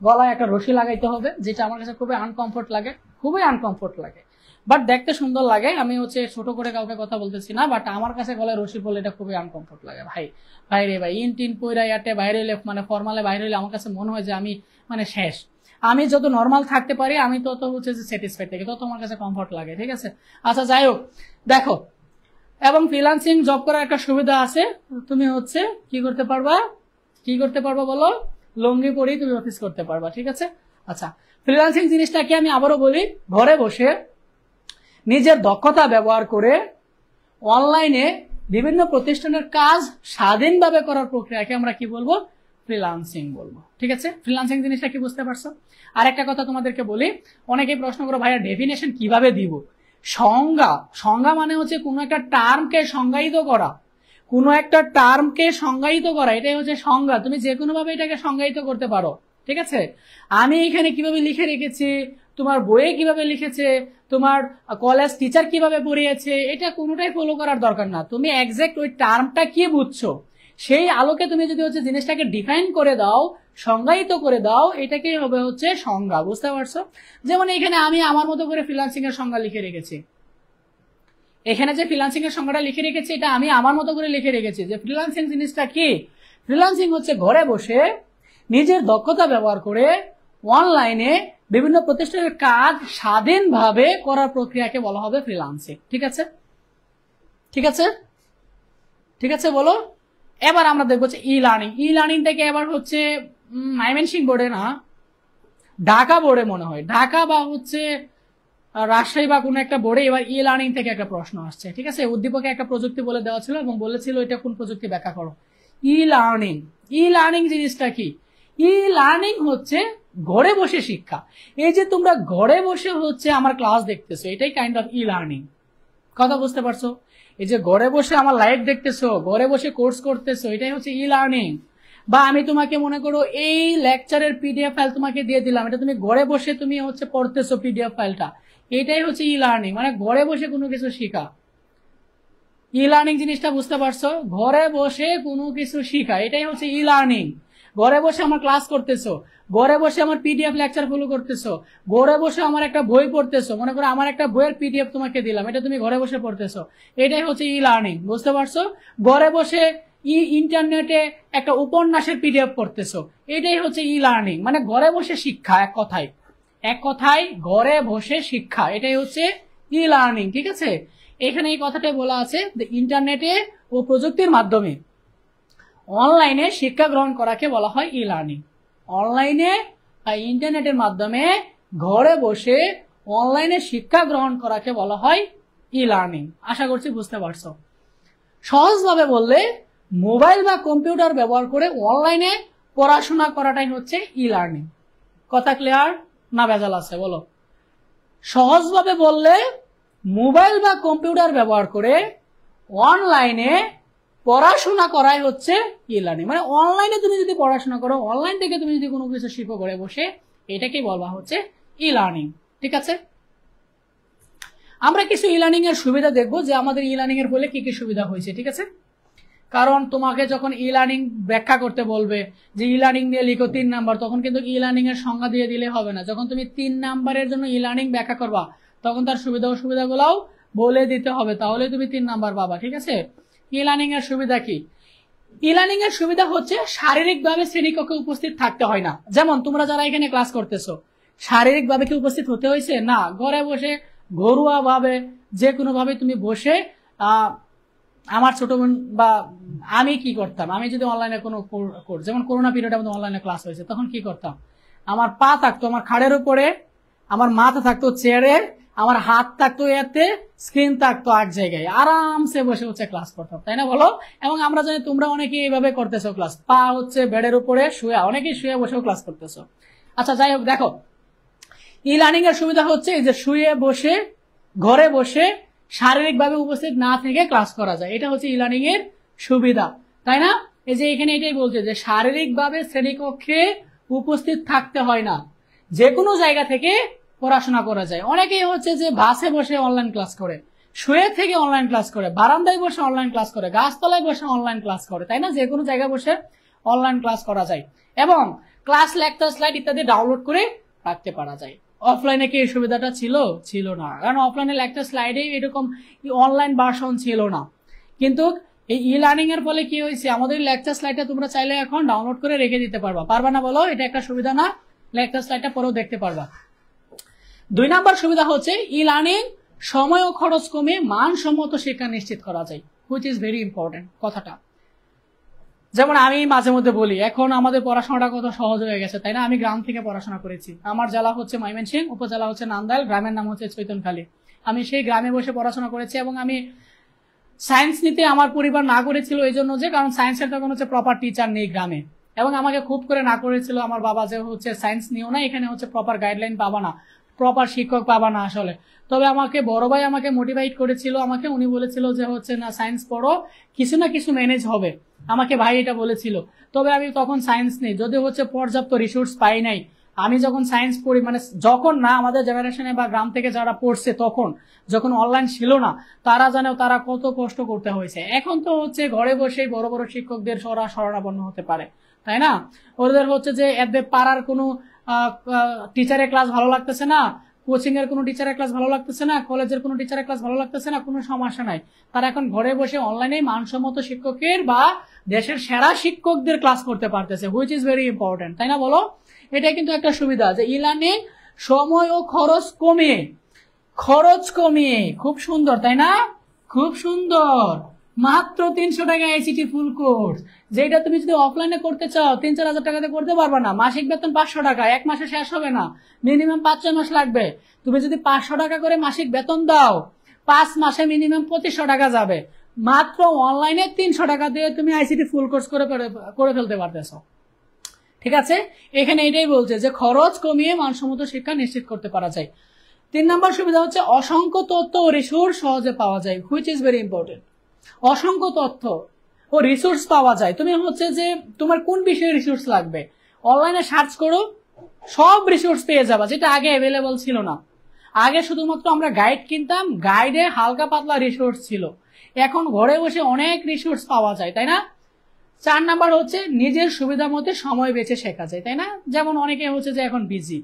গলায় একটা রশি লাগাইতে হবে, যেটা আমার কাছে খুবই আনকমফোর্ট লাগে, খুবই আনকমফোর্ট লাগে, বাট দেখতে সুন্দর লাগে। আমি হচ্ছে ছোট করে কাউকে কথা বলতেছি না, বাট আমার কাছে গলায় রশি পড়লে এটা খুবই আনকমফোর্ট লাগে ভাই। ভাইরে ভাই, ইন টিন পইরা ইয়াতে বাইরে এলে, মানে ফর্মালে বাইরে এলে আমার কাছে মনে হয় যে আমি মানে শেষ। আমি যত নর্মাল থাকতে পারি আমি তত হচ্ছে যে স্যাটিসফাইড থাকি, তত আমার কাছে কমফোর্ট লাগে, ঠিক আছে। আচ্ছা যাই হোক, দেখো, এবং ফ্রিল্যান্সিং জব করার একটা সুবিধা আছে, তুমি হচ্ছে কি করতে পারবা, কি করতে পারবা বলো? লুঙ্গি পরেই তুমি অফিস করতে পারবা, ঠিক আছে। আচ্ছা, ফ্রিল্যান্সিং জিনিসটাকে আমি আবারও বলি, ঘরে বসে নিজের দক্ষতা ব্যবহার করে অনলাইনে বিভিন্ন প্রতিষ্ঠানের কাজ স্বাধীনভাবে করার প্রক্রিয়াকে আমরা কি বলবো? ফ্রিল্যান্সিং বলবো, ঠিক আছে। ফ্রিল্যান্সিং জিনিসটা কি বুঝতে পারছো? আর একটা কথা তোমাদেরকে বলি, অনেকেই প্রশ্ন করো ভাইয়া ডেফিনেশন কিভাবে দিব? সংজ্ঞা, সংজ্ঞা মানে হচ্ছে কোনো একটা টার্মকে সংজ্ঞায়িত করা, কোনো একটা টার্মকে সংজ্ঞায়িত করা, এটাই হচ্ছে সংজ্ঞা। তুমি যে কোনো ভাবে এটাকে সংজ্ঞায়িত করতে পারো, ঠিক আছে। আমি এখানে কিভাবে লিখে রেখেছি, তোমার বইয়ে কিভাবে লিখেছে, তোমার কলেজ টিচার কিভাবে পড়িয়েছে, এটা কোনোটাই ফলো করার দরকার না। তুমি এক্সাক্ট ওই টার্মটা কি বুঝছো সেই আলোকে তুমি যদি হচ্ছে জিনিসটাকে ডিফাইন করে দাও, সংজ্ঞায়িত করে দাও, এটাকেই হবে হচ্ছে সংজ্ঞা, বুঝতে পারছো? যেমন এখানে আমি আমার মতো করে ফ্রিল্যান্সিং এর সংজ্ঞা লিখে রেখেছি, এখানে যে ফ্রিল্যান্সিং এর সংজ্ঞাটা লিখে রেখেছি এটা আমি আমার মতো করে লিখে রেখেছি যে ফ্রিল্যান্সিং জিনিসটা কি। ফ্রিল্যান্সিং হচ্ছে ঘরে বসে নিজের দক্ষতা ব্যবহার করে অনলাইনে বিভিন্ন প্রতিষ্ঠানের কাজ স্বাধীনভাবে করার প্রক্রিয়াকে বলা হবে ফ্রিল্যান্সিং, ঠিক আছে, ঠিক আছে, ঠিক আছে, বলো। এবার আমরা দেখবো যে ই লার্নিং। ই লার্নিং থেকে এবার হচ্ছে ময়মনসিংহ বোর্ডে না, ঢাকা বোর্ডে মনে হয়, ঢাকা বা হচ্ছে রাজশাহী বা কোনো একটা বোর্ডে এবার ই লার্নিং থেকে একটা প্রশ্ন আসছে, ঠিক আছে। উদ্দীপকে একটা প্রযুক্তি বলে দেওয়া ছিল এবং বলেছিল এটা কোন প্রযুক্তি ব্যাখ্যা করো। E learning. ই লার্নিং জিনিসটা কি? ই লার্নিং হচ্ছে ঘরে বসে শিক্ষা। এই যে তোমরা ঘরে বসে হচ্ছে আমার ক্লাস দেখতেছো, এটাই কাইন্ড অফ ই লার্নিং। কথা বুঝতে পারছো? এই যে ঘরে বসে আমার লাইভ দেখতেছো, ঘরে বসে কোর্স করতেছো, এটাই হচ্ছে ই লার্নিং। বা আমি তোমাকে মনে করো এই লেকচারের পিডিএফ ফাইল তোমাকে দিয়ে দিলাম, এটা তুমি ঘরে বসে তুমি হচ্ছে পড়তেছো পিডিএফ ফাইলটা, এটাই হচ্ছে ই লার্নিং, মানে ঘরে বসে কোনো কিছু শিখা। ই লার্নিং জিনিসটা বুঝতে পারছো? ঘরে বসে কোনো কিছু শিখা, এটাই হচ্ছে ই লার্নিং। ঘরে বসে আমার ক্লাস করতেছো, ঘরে বসে আমার পিডিএফ লেকচার ফলো করতেছো, ঘরে বসে আমার একটা বই পড়তেছো, মনে করো আমার একটা বইয়ের পিডিএফ তোমাকে দিলাম, এটা তুমি ঘরে বসে পড়তেছো, এটাই হচ্ছে ই লার্নিং, বুঝতে পারছো? ঘরে বসে ইন্টারনেটে একটা উপন্যাসের পিডিএফ পড়তেছো, এটাই হচ্ছে ই লার্নিং, মানে ঘরে বসে শিক্ষা। এক কথায়, এক কথায় ঘরে বসে শিক্ষা, এটাই হচ্ছে ই লার্নিং, ঠিক আছে। এখানে এই কথাটা বলা আছে যে ইন্টারনেটে ও প্রযুক্তির মাধ্যমে অনলাইনে শিক্ষা গ্রহণ করাকে বলা হয় ই লার্নিং। অনলাইনে ইন্টারনেটের মাধ্যমে ঘরে বসে অনলাইনে শিক্ষা গ্রহণ করাকে বলা হয় ই লার্নিং। আশা করছি বুঝতে পারছো। সহজভাবে বললে মোবাইল বা কম্পিউটার ব্যবহার করে অনলাইনে পড়াশোনা করাটাই হচ্ছে ই লার্নিং। কথা ক্লিয়ার না ভেজাল আছে বলো? সহজভাবে বললে মোবাইল বা কম্পিউটার ব্যবহার করে অনলাইনে পড়াশোনা করাই হচ্ছে ই লার্নিং। মানে অনলাইনে তুমি যদি পড়াশোনা করো, অনলাইন থেকে তুমি যদি কোনো কিছু শিখো ঘরে বসে, এটাকে বলা হচ্ছে ই লার্নিং। ঠিক আছে, আমরা কিছু ই লার্নিং এর সুবিধা দেখবো যে আমাদের ই লার্নিং এর ফলে কি কি সুবিধা হয়েছে। ঠিক আছে, কারণ তোমাকে যখন ই লার্নিং ব্যাখ্যা করতে বলবে যে ই লার্নিং দিয়ে লিখো 3 নাম্বার, তখন কিন্তু ই লার্নিং এর সংজ্ঞা দিয়ে দিলে হবে না। যখন তুমি 3 নাম্বারের জন্য ই লার্নিং ব্যাখ্যা করবা, তখন তার সুবিধা অসুবিধাগুলোও বলে দিতে হবে, তাহলে তুমি 3 নাম্বার পাবা। ঠিক আছে, ই লার্নিং এর সুবিধা কি? ই লার্নিং এর সুবিধা হচ্ছে শারীরিকভাবে শ্রেণীকক্ষে উপস্থিত থাকতে হয় না। যেমন তোমরা যারা এখানে ক্লাস করতেছো, শারীরিকভাবে কি উপস্থিত হতে হয়েছে? না, ঘরে বসে ঘরোয়া ভাবে যে কোনো ভাবে তুমি বসে আমার ছোট বোন বা আমি কি করতাম, আমি যদি অনলাইনে কোনো যেমন করোনা পিরিয়ডে আমাদের অনলাইনে ক্লাস হয়েছে, তখন কি করতাম, আমার পা থাকতো আমার খাড়ের উপরে, আমার মাথা থাকতো চেয়ারে, আমার হাত থাকতো এতে, স্ক্রিন থাকতো এক জায়গায়, আরামসে বসে হচ্ছে ক্লাস করতাম, তাই না বলো? এবং আমরা জানি তোমরা অনেকে এইভাবে করতেছো ক্লাস, পা হচ্ছে বেডের উপরে শুয়ে, অনেকেই শুয়ে বসেও ক্লাস করতেছো। আচ্ছা যাই হোক, দেখো ই লার্নিং এর সুবিধা হচ্ছে এই যে শুয়ে বসে ঘরে বসে শারীরিকভাবে উপস্থিত না থেকে ক্লাস করা যায়, এটা হচ্ছে ই লার্নিং এর সুবিধা, তাই না? এই যে এখানে এটাই বলছে যে শারীরিকভাবে শ্রেণীকক্ষে উপস্থিত থাকতে হয় না, যে কোনো জায়গা থেকে পড়াশোনা করা যায়। অনেকেই হচ্ছে যে বাসে বসে অনলাইন ক্লাস করে, শুয়ে থেকে অনলাইন ক্লাস করে, বারান্দায় বসে অনলাইন ক্লাস করে, গাছতলায় বসে অনলাইন ক্লাস করে, তাই না? যে কোনো জায়গায় বসে অনলাইন ক্লাস করা যায় এবং ক্লাস লেকচার স্লাইড ইত্যাদি ডাউনলোড করে রাখতে পারা যায়। অফলাইনে কি এই সুবিধাটা ছিল না, কারণ অফলাইনে লেকচার স্লাইডে এরকম অনলাইন ভার্সন ছিল না। কিন্তু এই ই লার্নিং এর ফলে কি হয়েছে, আমাদের লেকচার স্লাইডটা তোমরা চাইলে এখন ডাউনলোড করে রেখে দিতে পারবা না বলো? এটা একটা সুবিধা না? লেকচার স্লাইডটা পরেও দেখতে পারবা। 2 নাম্বার সুবিধা হচ্ছে ই লার্নিং সময় ও খরচ কমে মানসম্মত শিক্ষা নিশ্চিত করা যায়, হুইচ ইজ ভেরি ইম্পর্টেন্ট কথাটা। যেমন আমি মাঝে মধ্যে বলি এখন আমাদের পড়াশোনাটা কত সহজ হয়ে গেছে, তাই না? আমি গ্রাম থেকে পড়াশোনা করেছি, আমার জেলা হচ্ছে ময়মনসিংহ, উপজেলা হচ্ছে নান্দাইল, গ্রামের নাম হচ্ছে চৈতনখালী। আমি সেই গ্রামে বসে পড়াশোনা করেছি এবং আমি সায়েন্স নিতে আমার পরিবার না করেছিল এই জন্য যে কারণ সায়েন্সের তখন হচ্ছে প্রপার টিচার নেই গ্রামে, এবং আমাকে খুব করে না করেছিল আমার বাবা যে হচ্ছে সায়েন্স নিও না, এখানে হচ্ছে প্রপার গাইডলাইন পাবা না, প্রপার শিক্ষক পাবা না আসলে। তবে আমাকে বড় ভাই আমাকে মোটিভেট করেছিল, আমাকে উনি বলেছিল যে হচ্ছে না সায়েন্স পড়ো, কিছু না কিছু ম্যানেজ হবে, আমাকে ভাই এটা বলেছিল। তবে আমি তখন সায়েন্স নেই, যদি হচ্ছে পর্যাপ্ত রিসোর্স পাই নাই। আমি যখন সায়েন্স পড়ি, মানে যখন না আমাদের জেনারেশনে বা গ্রাম থেকে যারা পড়ছে তখন যখন অনলাইন ছিল না, তারা জানে তারা কত কষ্ট করতে হয়েছে। এখন তো হচ্ছে ঘরে বসে বড় বড় শিক্ষকদের শরণাপন্ন হতে পারে, তাই না? ওদের হচ্ছে যে এদের পাড়ার কোনো টিচারের ক্লাস ভালো লাগতেছে না, কোচিং এর কোনো টিচারের ক্লাস ভালো লাগতেছে না, কলেজের কোনো টিচারের ক্লাস ভালো লাগতেছে না, কোনো সমস্যা নাই, তারা এখন ঘরে বসে অনলাইনে মানসম্মত শিক্ষকের বা দেশের সেরা শিক্ষকদের ক্লাস করতে পারতেছে, হুইচ ইজ ভেরি ইম্পর্টেন্ট, তাই না বলো? এটা কিন্তু একটা সুবিধা যে ই লার্নিং সময় ও খরচ কমিয়ে, খুব সুন্দর তাই না? খুব সুন্দর, মাত্র 300 টাকা আইসিটি ফুল কোর্স, যেটা তুমি যদি অফলাইনে করতে চাও 3-4 হাজার টাকাতে করতে পারবা না। মাসিক বেতন 500 টাকা, এক মাসে শেষ হবে না, মিনিমাম 5-6 মাস লাগবে। তুমি যদি 500 টাকা করে মাসিক বেতন দাও, 5 মাসে মিনিমাম 2500 টাকা যাবে। মাত্র অনলাইনে 300 টাকা দিয়ে তুমি আইসিটি ফুল কোর্স করে ফেলতে পারতেছো। ঠিক আছে, এখানে এটাই বলছে যে খরচ কমিয়ে মানসম্মত শিক্ষা নিশ্চিত করতে পারা যায়। 3 নম্বর সুবিধা হচ্ছে অসংখ্য তথ্য ও রিসোর্স সহজে পাওয়া যায়, হুইচ ইজ ভেরি ইম্পর্টেন্ট। অসংখ্য তথ্য ও রিসোর্স পাওয়া যায়, তুমি হচ্ছে যে তোমার কোন বিষয়ে রিসোর্স লাগবে অনলাইনে সার্চ করো, সব রিসোর্স পেয়ে যাবা, যেটা আগে অ্যাভেলেবল ছিল না। আগে শুধুমাত্র আমরা গাইড কিনতাম, গাইডে হালকা পাতলা রিসোর্স ছিল, এখন ঘরে বসে অনেক রিসোর্স পাওয়া যায়, তাই না? 4 নাম্বার হচ্ছে নিজের সুবিধা মতে সময় বেছে শেখা যায়, তাই না? যেমন অনেকে হচ্ছে যে এখন বিজি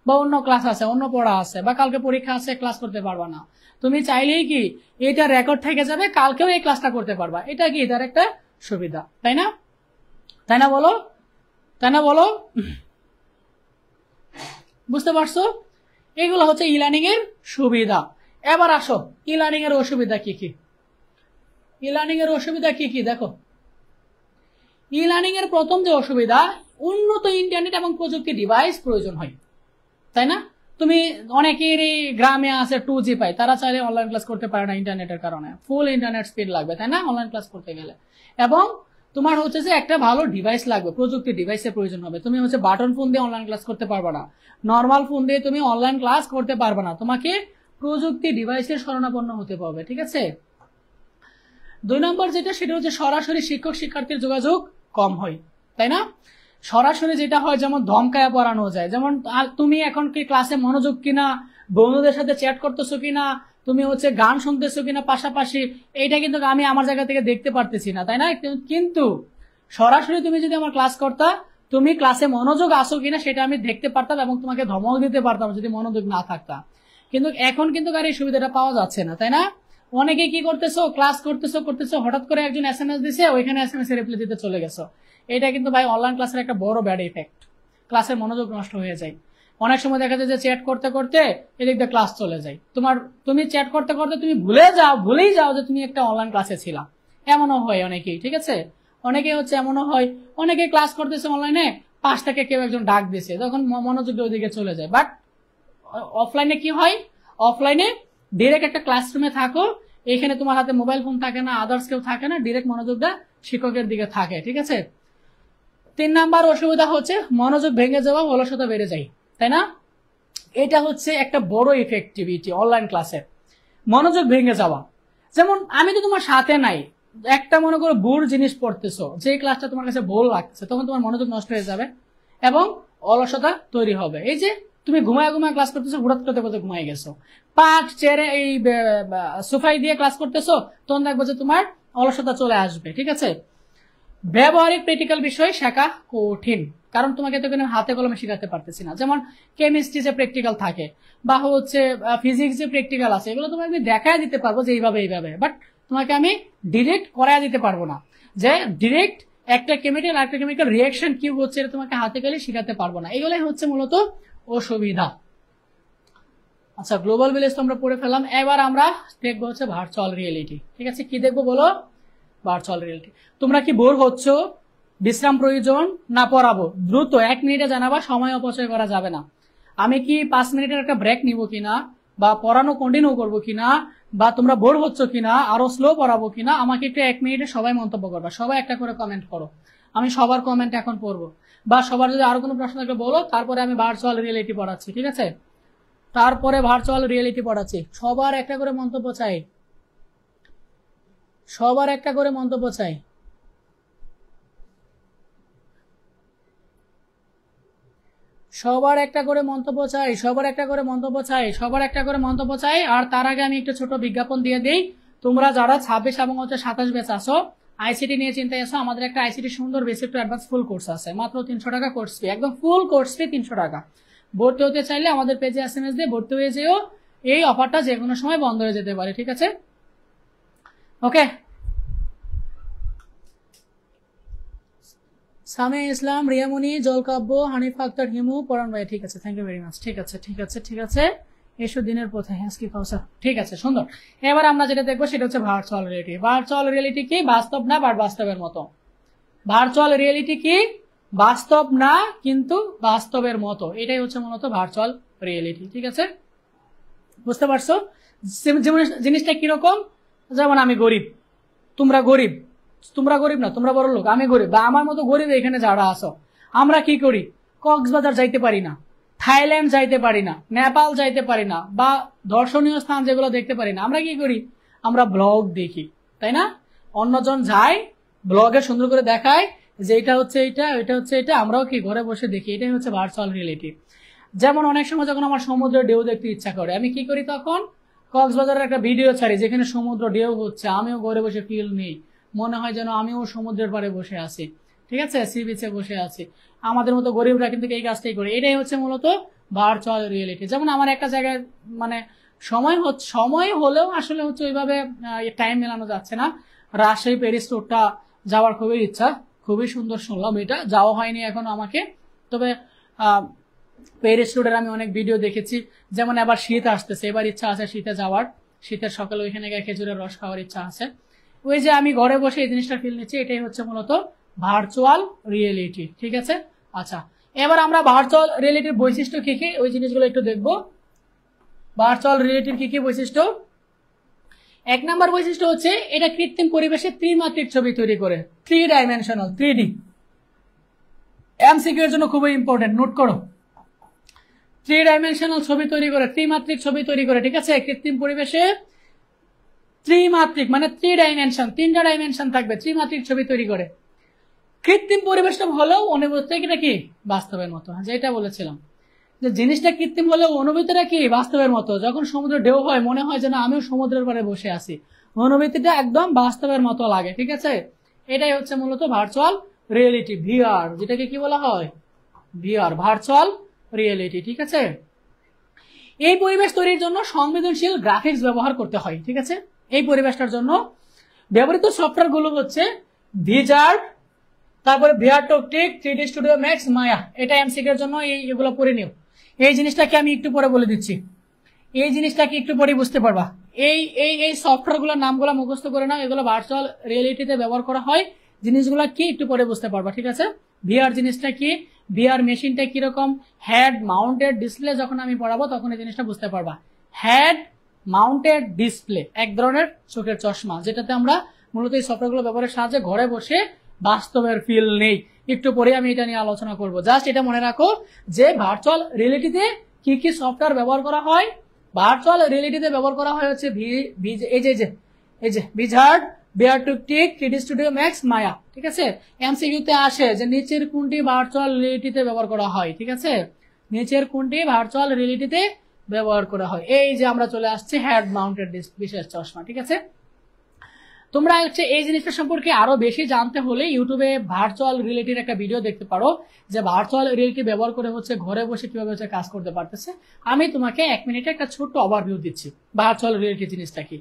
বা অন্য ক্লাস আছে, অন্য পড়া আছে, বা কালকে পরীক্ষা আছে, ক্লাস করতে পারবা না, তুমি চাইলেই কি এটা রেকর্ড থেকে যাবে, কালকেও এই ক্লাসটা করতে পারবা, এটা কি এটার একটা সুবিধা, তাই না? তাই না বলো? তাই না বলো? বুঝতে পারছো? এগুলো হচ্ছে ই লার্নিং এর সুবিধা। এবার আসো ই লার্নিং এর অসুবিধা কি কি। ই লার্নিং এর অসুবিধা কি কি দেখো। ই লার্নিং এর প্রথম যে অসুবিধা, উন্নত ইন্টারনেট এবং প্রযুক্তি ডিভাইস প্রয়োজন হয়, তাই না? তুমি অনেকেরই গ্রামে আছে 2G পায়, তারা চাইলে অনলাইন ক্লাস করতে পারে না ইন্টারনেটের কারণে, ফুল ইন্টারনেট স্পিড লাগবে, তাই না, অনলাইন ক্লাস করতে গেলে। এবং তোমার হচ্ছে যে একটা ভালো ডিভাইস লাগবে, প্রযুক্তি ডিভাইসের প্রয়োজন হবে। তুমি হচ্ছে বাটন ফোন দিয়ে অনলাইন ক্লাস করতে পারবে না, নর্মাল ফোন দিয়ে তুমি অনলাইন ক্লাস করতে পারবে না, তোমাকে প্রযুক্তি ডিভাইসের শরণাপন্ন হতে হবে, ঠিক আছে? 2 নম্বর যেটা সেটা হচ্ছে সরাসরি শিক্ষক শিক্ষার্থীর যোগাযোগ কম হয়, তাই না? সরাসরি যেটা হয় যেমন ধমকায় পড়ানো যায়, যেমন তুমি এখন কি ক্লাসে মনোযোগ কিনা, বন্ধুদের সাথে চ্যাট করতেছো কিনা, তুমি হচ্ছে গান শুনতেছো কিনা পাশাপাশি, এইটা কিন্তু আমি আমার জায়গা থেকে দেখতে পারতেছি না, তাই না? কিন্তু সরাসরি তুমি যদি আমার ক্লাস করতা, তুমি ক্লাসে মনোযোগ আসো কিনা সেটা আমি দেখতে পারতাম এবং তোমাকে ধমক দিতে পারতাম যদি মনোযোগ না থাকতা। কিন্তু এখন কিন্তু আর এই সুবিধাটা পাওয়া যাচ্ছে না, তাই না? অনেকে কি করতেছো, ক্লাস করতেছো হঠাৎ করে একজন SMS দিছে, ওইখানে SMS এর রিপ্লাই দিতে চলে গেছো। এটা কিন্তু ভাই অনলাইন ক্লাসের একটা বড় ব্যাড ইফেক্ট। ক্লাসের মনোযোগ নষ্ট হয়ে যায়। অনেক সময় দেখা যায় যে চ্যাট করতে করতে এদিক দিয়ে ক্লাস চলে যায়, তুমি চ্যাট করতে করতে তুমি ভুলেই যাও যে তুমি একটা অনলাইন ক্লাসে ছিলা। এমনও হয় অনেকেই, ঠিক আছে? অনেকে হচ্ছে এমনও হয়, অনেকে ক্লাস করতেছে অনলাইনে, পাশ থেকে কেউ একজন ডাক দিছে, তখন মনোযোগ ওইদিকে চলে যায়। বাট অফলাইনে কি হয়, অফলাইনে ডিরেক্ট একটা ক্লাসরুমে থাকো, এখানে তোমার হাতে মোবাইল ফোন থাকে না, আদার্স কেউ থাকে না, ডিরেক্ট মনোযোগটা শিক্ষকের দিকে থাকে, ঠিক আছে? 3 নাম্বার অসুবিধা হচ্ছে মনোযোগ ভেঙে যাওয়া, অলসতা বেড়ে যায়, তাই না? এটা হচ্ছে একটা বড় ইফেক্টিভিটি অনলাইন ক্লাসের, মনোযোগ ভেঙে যাওয়া। যেমন আমি তো তোমার সাথে নাই, একটা মনে করো বোর জিনিস পড়তেছো, যে ক্লাসটা তোমার কাছে বোর লাগছে, তখন তোমার মনোযোগ নষ্ট হয়ে যাবে এবং অলসতা তৈরি হবে। এই যে তুমি ঘুমায় ক্লাস করতেছো, হুড়াত করতে করতে ঘুমাই গেছো, পাক চেয়ারে এই সোফাই দিয়ে ক্লাস করতেছো, তখন দেখবো যে তোমার অলসতা চলে আসবে, ঠিক আছে? ব্যবহারিক প্র্যাকটিক্যাল বিষয় শেখা কঠিন, কারণ তোমাকে তো হাতে কলমে শেখাতে পারতেছি না। যেমন কেমিস্ট্রি যে প্র্যাকটিক্যাল থাকে বা হচ্ছে ফিজিক্স যে প্র্যাকটিক্যাল আছে, এগুলো তোমাকে আমি দেখায় দিতে পারবো যে এইভাবে, বাট তোমাকে আমি ডিরেক্ট করায় দিতে পারবো না, যে ডিরেক্ট একটা কেমিক্যাল একটা কেমিক্যাল রিয়াকশন কি হচ্ছে এটা তোমাকে হাতে গেলে শেখাতে পারবো না। এগুলোই হচ্ছে মূলত অসুবিধা। আচ্ছা, গ্লোবাল ভিলেজ তো আমরা পড়ে ফেললাম, এবার আমরা দেখবো হচ্ছে ভার্চুয়াল রিয়েলিটি। ঠিক আছে, কি দেখবো বলো? Virtual reality. তোমরা কি বোর হচ্ছ, বিশ্রাম প্রয়োজন না পড়াবো? দ্রুত 1 মিনিটে জানাবা, সময় অপচয় করা যাবে না। আমি কি 5 মিনিটের একটা ব্রেক নিব কিনা, বা পড়ানো কন্টিনিউ করবো কিনা, বা তোমরা বোর হচ্ছ কিনা, আরো স্লো পড়াবো কিনা, আমাকে একটু 1 মিনিটে সবাই মন্তব্য করবা। সবাই একটা করে কমেন্ট করো, আমি সবার কমেন্ট এখন পড়বো। বা সবার যদি আরো কোনো প্রশ্ন থাকে বলো, তারপরে আমি ভার্চুয়াল রিয়েলিটি পড়াচ্ছি, ঠিক আছে? তারপরে ভার্চুয়াল রিয়েলিটি পড়াচ্ছি। সবার একটা করে মন্তব্য চাই, সবার একটা করে মন্তব্য চাই। সবার একটা করে মন্তব্য চাই, সবার একটা করে মন্তব্য চাই, সবার একটা করে মন্তব্য চাই। আর তার আগে আমি একটা ছোট বিজ্ঞাপন দিয়ে দিই। তোমরা যারা 26 এবং 27 ব্যাচ আসো, আইসিটি নিয়ে চিন্তায় আসো, আমাদের একটা আইসিটি সুন্দর basic to advance full course আছে, মাত্র 300 টাকা কোর্স ফি, একদম ফুল কোর্স ফি 300 টাকা। ভর্তি হতে চাইলে আমাদের পেজে SMS দিয়ে ভর্তি হয়ে যেও। এই অফারটা যে কোনো সময় বন্ধ হয়ে যেতে পারে, ঠিক আছে? ওকে, সামে ইসলাম, রিয়ামণি, জলকাব্য, হানিফা আক্তার, হিমু, পরান ভাই, ঠিক আছে, থ্যাংক ইউ ভেরি মাচ। ঠিক আছে ঠিক আছে ঠিক আছে, এসো দিনের পথে, আজকে কাউসার, ঠিক আছে, সুন্দর। এবার আমরা যেটা দেখবো সেটা হচ্ছে ভার্চুয়াল রিয়েলিটি। ভার্চুয়াল রিয়েলিটি কি? বাস্তব না, বাট বাস্তবের মতো। ভার্চুয়াল রিয়েলিটি কি? বাস্তব না কিন্তু বাস্তবের মতো। এটাই হচ্ছে মূলত ভার্চুয়াল রিয়েলিটি, ঠিক আছে? বুঝতে পারছো জিনিসটা কিরকম? যেমন আমি গরিব, তোমরা গরিব, তোমরা গরিব না, তোমরা বড় লোক, আমি গরিব, বা আমার মতো গরিব এখানে যারা আসো, আমরা কি করি? কক্সবাজার যাইতে পারি না, থাইল্যান্ড যাইতে পারি না, নেপাল যাইতে পারি না, বা দর্শনীয় স্থান যেগুলো দেখতে পারি না, আমরা কি করি? আমরা ব্লগ দেখি, তাই না? অন্যজন যায়, ব্লগে সুন্দর করে দেখায় যে এটা হচ্ছে এটা, এটা হচ্ছে এটা, আমরাও কি ঘরে বসে দেখি। এটাই হচ্ছে ভার্চুয়াল রিয়েলিটি। যেমন অনেক সময় যখন আমার সমুদ্রের ঢেউ দেখতে ইচ্ছা করে, আমি কি করি? তখন কক্সবাজারের একটা ভিডিও ছাড়ি যেখানে সমুদ্র ঢেউ হচ্ছে, আমিও ঘরে বসে ফিল নেই, মনে হয় যেন আমিও সমুদ্রের পাড়ে বসে আছি, ঠিক আছে, সি বিচে বসে আছি। আমাদের মতো গরিবরা কিন্তু এই কাজটাই করে। এটাই হচ্ছে মূলত ভার্চুয়াল রিয়েলিটি। যেমন আমার একটা জায়গায় মানে সময় হলেও আসলে হচ্ছে ওইভাবে টাইম মেলানো যাচ্ছে না। রাজশাহী প্যারিস ট্যুরটা যাওয়ার খুবই ইচ্ছা, খুবই সুন্দর শুনলাম, এটা যাওয়া হয়নি এখনো আমাকে। তবে প্যারিস ট্যুরের আমি অনেক ভিডিও দেখেছি। যেমন এবার শীত আসতেছে, এবার ইচ্ছা আছে শীতে যাওয়ার, শীতের সকালে ওইখানে গিয়ে খেজুরের রস খাওয়ার ইচ্ছা আছে। ওই যে আমি ঘরে বসে এই জিনিসটা ফিল নিচ্ছি, এটাই হচ্ছে মূলত ভার্চুয়াল রিয়েলিটি, ঠিক আছে? আচ্ছা, এবার আমরা ভার্চুয়াল রিয়েলিটির বৈশিষ্ট্য কি কি ওই জিনিসগুলো একটু দেখবো। ভার্চুয়াল রিয়েলিটির কি কি বৈশিষ্ট্য? 1 নাম্বার বৈশিষ্ট্য হচ্ছে এটা কৃত্রিম পরিবেশে ত্রিমাত্রিক ছবি তৈরি করে, 3 ডাইমেনশনাল, 3D। এমসিকিউ এর জন্য খুবই ইম্পর্টেন্ট, নোট করো। 3 ডাইমেনশনাল ছবি তৈরি করে, ত্রিমাত্রিক ছবি তৈরি করে, ঠিক আছে? কৃত্রিম পরিবেশে ত্রিমাত্রিক মানে 3 ডাইমেনশন, 3টা ডাইমেনশন থাকবে, ত্রিমাত্রিক ছবি তৈরি করে। কৃত্রিম পরিবেশটা হলেও অনুভূতিটা কি বাস্তবের মতো, যেটা বলেছিলাম যে জিনিসটা কৃত্রিম হলেও অনুভূতিটা কি বাস্তবের মতো। যখন সমুদ্রে ঢেউ হয় মনে হয় যেন আমিও সমুদ্রের পাড়ে বসে আছি, অনুভূতিটা একদম বাস্তবের মতো লাগে, ঠিক আছে। এটাই হচ্ছে মূলত ভার্চুয়াল রিয়েলিটি, ভিআর, যেটাকে কি বলা হয়, ভিআর, ভার্চুয়াল রিয়েলিটি, ঠিক আছে। এই পরিবেশ তৈরির জন্য সংবেদনশীল গ্রাফিক্স ব্যবহার করতে হয়, ঠিক আছে। এই পরিবেশটার জন্য ব্যবহৃত সফটওয়্যার গুলো হচ্ছে ভিজার্ড, তারপরে ভিআরটপটিক, 3D স্টুডিও ম্যাক্স, মায়া। এটা এমসিকিউ এর জন্য এগুলো পড়ে নিও। এই জিনিসটাকে আমি একটু পরে বলে দিচ্ছি, এই জিনিসটাকে একটু পরে বুঝতে পারবা। এই এই এই সফটওয়্যার গুলোর নামগুলো মুখস্থ করে নাও, এগুলো ভার্চুয়াল রিয়েলিটিতে ব্যবহার করা হয়। জিনিসগুলো কি একটু পরে বুঝতে পারবা, ঠিক আছে। ভিআর জিনিসটা কি, ভিআর মেশিনটা কিরকম, হেড মাউন্টেড ডিসপ্লে, যখন আমি পড়াবো তখন এই জিনিসটা বুঝতে পারবা। হেড মাউন্টেড ডিসপ্লে এক ধরনের চোখের চশমা, যেটাতে আমরা মূলত এই সফটওয়্যারগুলো ব্যবহারের সাহায্যে ঘরে বসে বাস্তবের ফিল নেই। একটু পরে আমি এটা নিয়ে আলোচনা করব। জাস্ট এটা মনে রাখো যে ভার্চুয়াল রিয়েলিটিতে কি কি সফটওয়্যার ব্যবহার করা হয়। ভার্চুয়াল রিয়েলিটিতে ব্যবহার করা হয় হচ্ছে এই যে ভিজার্ড, ভিআরটপটিক, 3D স্টুডিও ম্যাক্স, মায়া, ঠিক আছে। এমসিকিউ তে আসে যে নিচের কোনটি ভার্চুয়াল রিয়েলিটিতে ব্যবহার করা হয়, ঠিক আছে। নিচের কোনটি ভার্চুয়াল রিয়েলিটিতে ব্যবহার করা হয়। এই যে আমরা চলে আসছি হেড মাউন্টেড বিশেষ চশমা, ঠিক আছে। তোমরা হচ্ছে এই জিনিসটা সম্পর্কে আরো বেশি জানতে হলে ইউটিউবে ভার্চুয়াল রিয়েলিটির একটা ভিডিও দেখতে পারো, যে ভার্চুয়াল রিয়েলিটি ব্যবহার করে হচ্ছে ঘরে বসে কিভাবে হচ্ছে কাজ করতে পারতেছে। আমি তোমাকে 1 মিনিটে একটা ছোট্ট ওভারভিউ দিচ্ছি ভার্চুয়াল রিয়েলিটি জিনিসটা কি।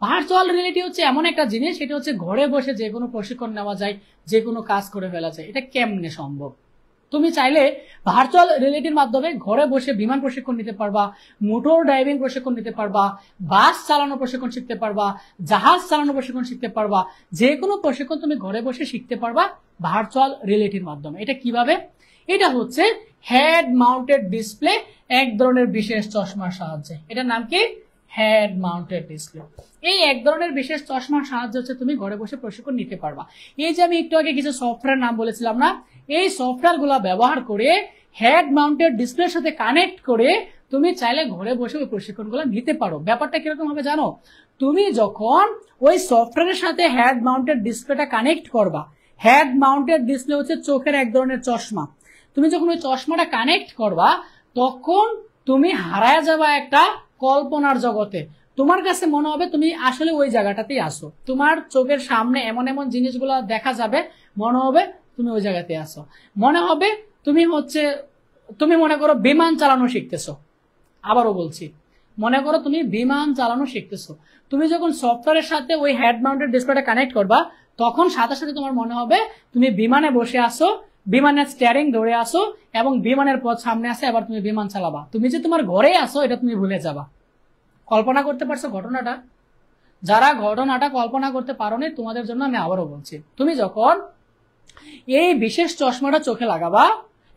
ভার্চুয়াল রিয়েলিটি হচ্ছে এমন একটা জিনিস, এটা হচ্ছে ঘরে বসে যে কোনো প্রশিক্ষণ নেওয়া যায়, যে কোনো কাজ করে ফেলা যায়। এটা কেমনে সম্ভব? তুমি চাইলে ভার্চুয়াল রিয়েলিটির মাধ্যমে ঘরে বসে বিমান প্রশিক্ষণ নিতে পারবা, মোটর ড্রাইভিং প্রশিক্ষণ নিতে পারবা, বাস চালানো প্রশিক্ষণ শিখতে পারবা, জাহাজ চালানো প্রশিক্ষণ শিখতে পারবা, যে কোনো প্রশিক্ষণ তুমি ঘরে বসে শিখতে পারবা ভার্চুয়াল রিয়েলিটির মাধ্যমে। এটা কিভাবে? এটা হচ্ছে হেড মাউন্টেড ডিসপ্লে এক ধরনের বিশেষ চশমার সাহায্যে। এটার নাম কি? Head mounted display. এই এক ধরনের বিশেষ চশমার সাহায্যে হচ্ছে তুমি ঘরে বসে প্রশিক্ষণ নিতে পারবা। এই যে আমি একটু আগে কিছু সফটওয়্যার নাম বলেছিলাম না, এই সফটওয়্যার গুলা ব্যবহার করে হেড মাউন্টেড ডিসপ্লের সাথে কানেক্ট করে তুমি চাইলে ঘরে বসে ওই প্রশিক্ষণগুলো নিতে পারো। ব্যাপারটা কিরকম হবে জানো? তুমি যখন ওই সফটওয়্যারের সাথে হেড মাউন্টেড ডিসপ্লেটা কানেক্ট করবা, হেড মাউন্টেড ডিসপ্লে হচ্ছে চোখের এক ধরনের চশমা। তুমি যখন ওই চশমাটা কানেক্ট করবা তখন তুমি হারায় যাবা একটা কল্পনার জগতে। তোমার কাছে মনে হবে তুমি আসলে ওই জায়গাটাতেই আসো, তোমার চোখের সামনে এমন এমন জিনিসগুলো দেখা যাবে, মনে হবে তুমি ওই জায়গাতে আসো। মনে হবে তুমি মনে করো বিমান চালানো শিখতেছো। আবারও বলছি, মনে করো তুমি বিমান চালানো শিখতেছো। তুমি যখন সফটওয়্যারের সাথে ওই হেড মাউন্টেড ডিসপ্লেটা কানেক্ট করবা তখন সাথে সাথে তোমার মনে হবে তুমি বিমানে বসে আসো, বিমানের স্টিয়ারিং ধরে আসো এবং বিমানের পথ সামনে আসে, এবার তুমি বিমান চালাবা। তুমি যে তোমার ঘরে আসো এটা তুমি ভুলে যাবা। কল্পনা করতে পারছো ঘটনাটা? যারা ঘটনাটা কল্পনা করতে পারোনি তোমাদের জন্য আমি আবারও বলছি, তুমি যখন এই বিশেষ চশমাটা চোখে লাগাবা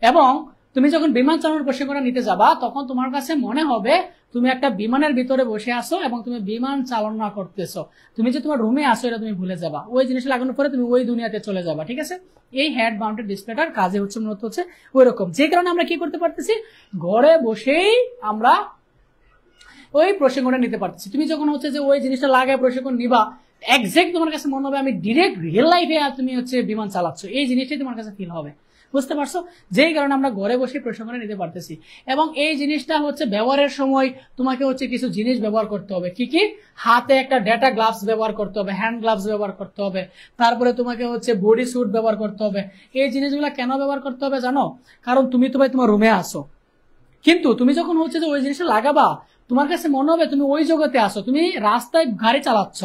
এবং তুমি যখন বিমান চালানোর প্রশিক্ষণ নিতে যাবা তখন তোমার কাছে মনে হবে তুমি একটা বিমানের ভিতরে বসে আসো এবং তুমি বিমান চালনা করতেছো। তুমি যে তোমার রুমে আসো এটা তুমি ভুলে যাবা। ওই জিনিস লাগানোর পরে তুমি ওই দুনিয়াতে চলে যাবা, ঠিক আছে। এই হেড মাউন্টেড ডিসপ্লেটার কাজে হচ্ছে মূলত হচ্ছে ওই রকম, যে কারণে আমরা কি করতে পারতেছি, ঘরে বসেই আমরা ওই প্রশিক্ষণটা নিতে পারতেছি। তুমি যখন হচ্ছে যে ওই জিনিসটা লাগায় প্রশিক্ষণ নিবা, এক্সাক্ট তোমার কাছে মনে হবে আমি ডিরেক্ট রিয়েল লাইফে তুমি হচ্ছে বিমান চালাচ্ছ, এই জিনিসটাই তোমার কাছে ফিল হবে। বুঝতে পারছো? যেই কারণে আমরা ঘরে বসে প্রশিক্ষণ নিতে পারতেছি। এবং এই জিনিসটা হচ্ছে ব্যবহারের সময় তোমাকে হচ্ছে কিছু জিনিস ব্যবহার করতে হবে। কি কি? হাতে একটা ডেটা গ্লাভস ব্যবহার করতে হবে, হ্যান্ড গ্লাভস ব্যবহার করতে হবে, তারপরে তোমাকে হচ্ছে বডি স্যুট ব্যবহার করতে হবে। এই জিনিসগুলো কেন ব্যবহার করতে হবে জানো? কারণ তুমি তো ভাই তোমার রুমে আসো, কিন্তু তুমি যখন হচ্ছে যে ওই জিনিসটা লাগাবা তোমার কাছে মনে হবে তুমি ওই জগতে আসো, তুমি রাস্তায় গাড়ি চালাচ্ছ।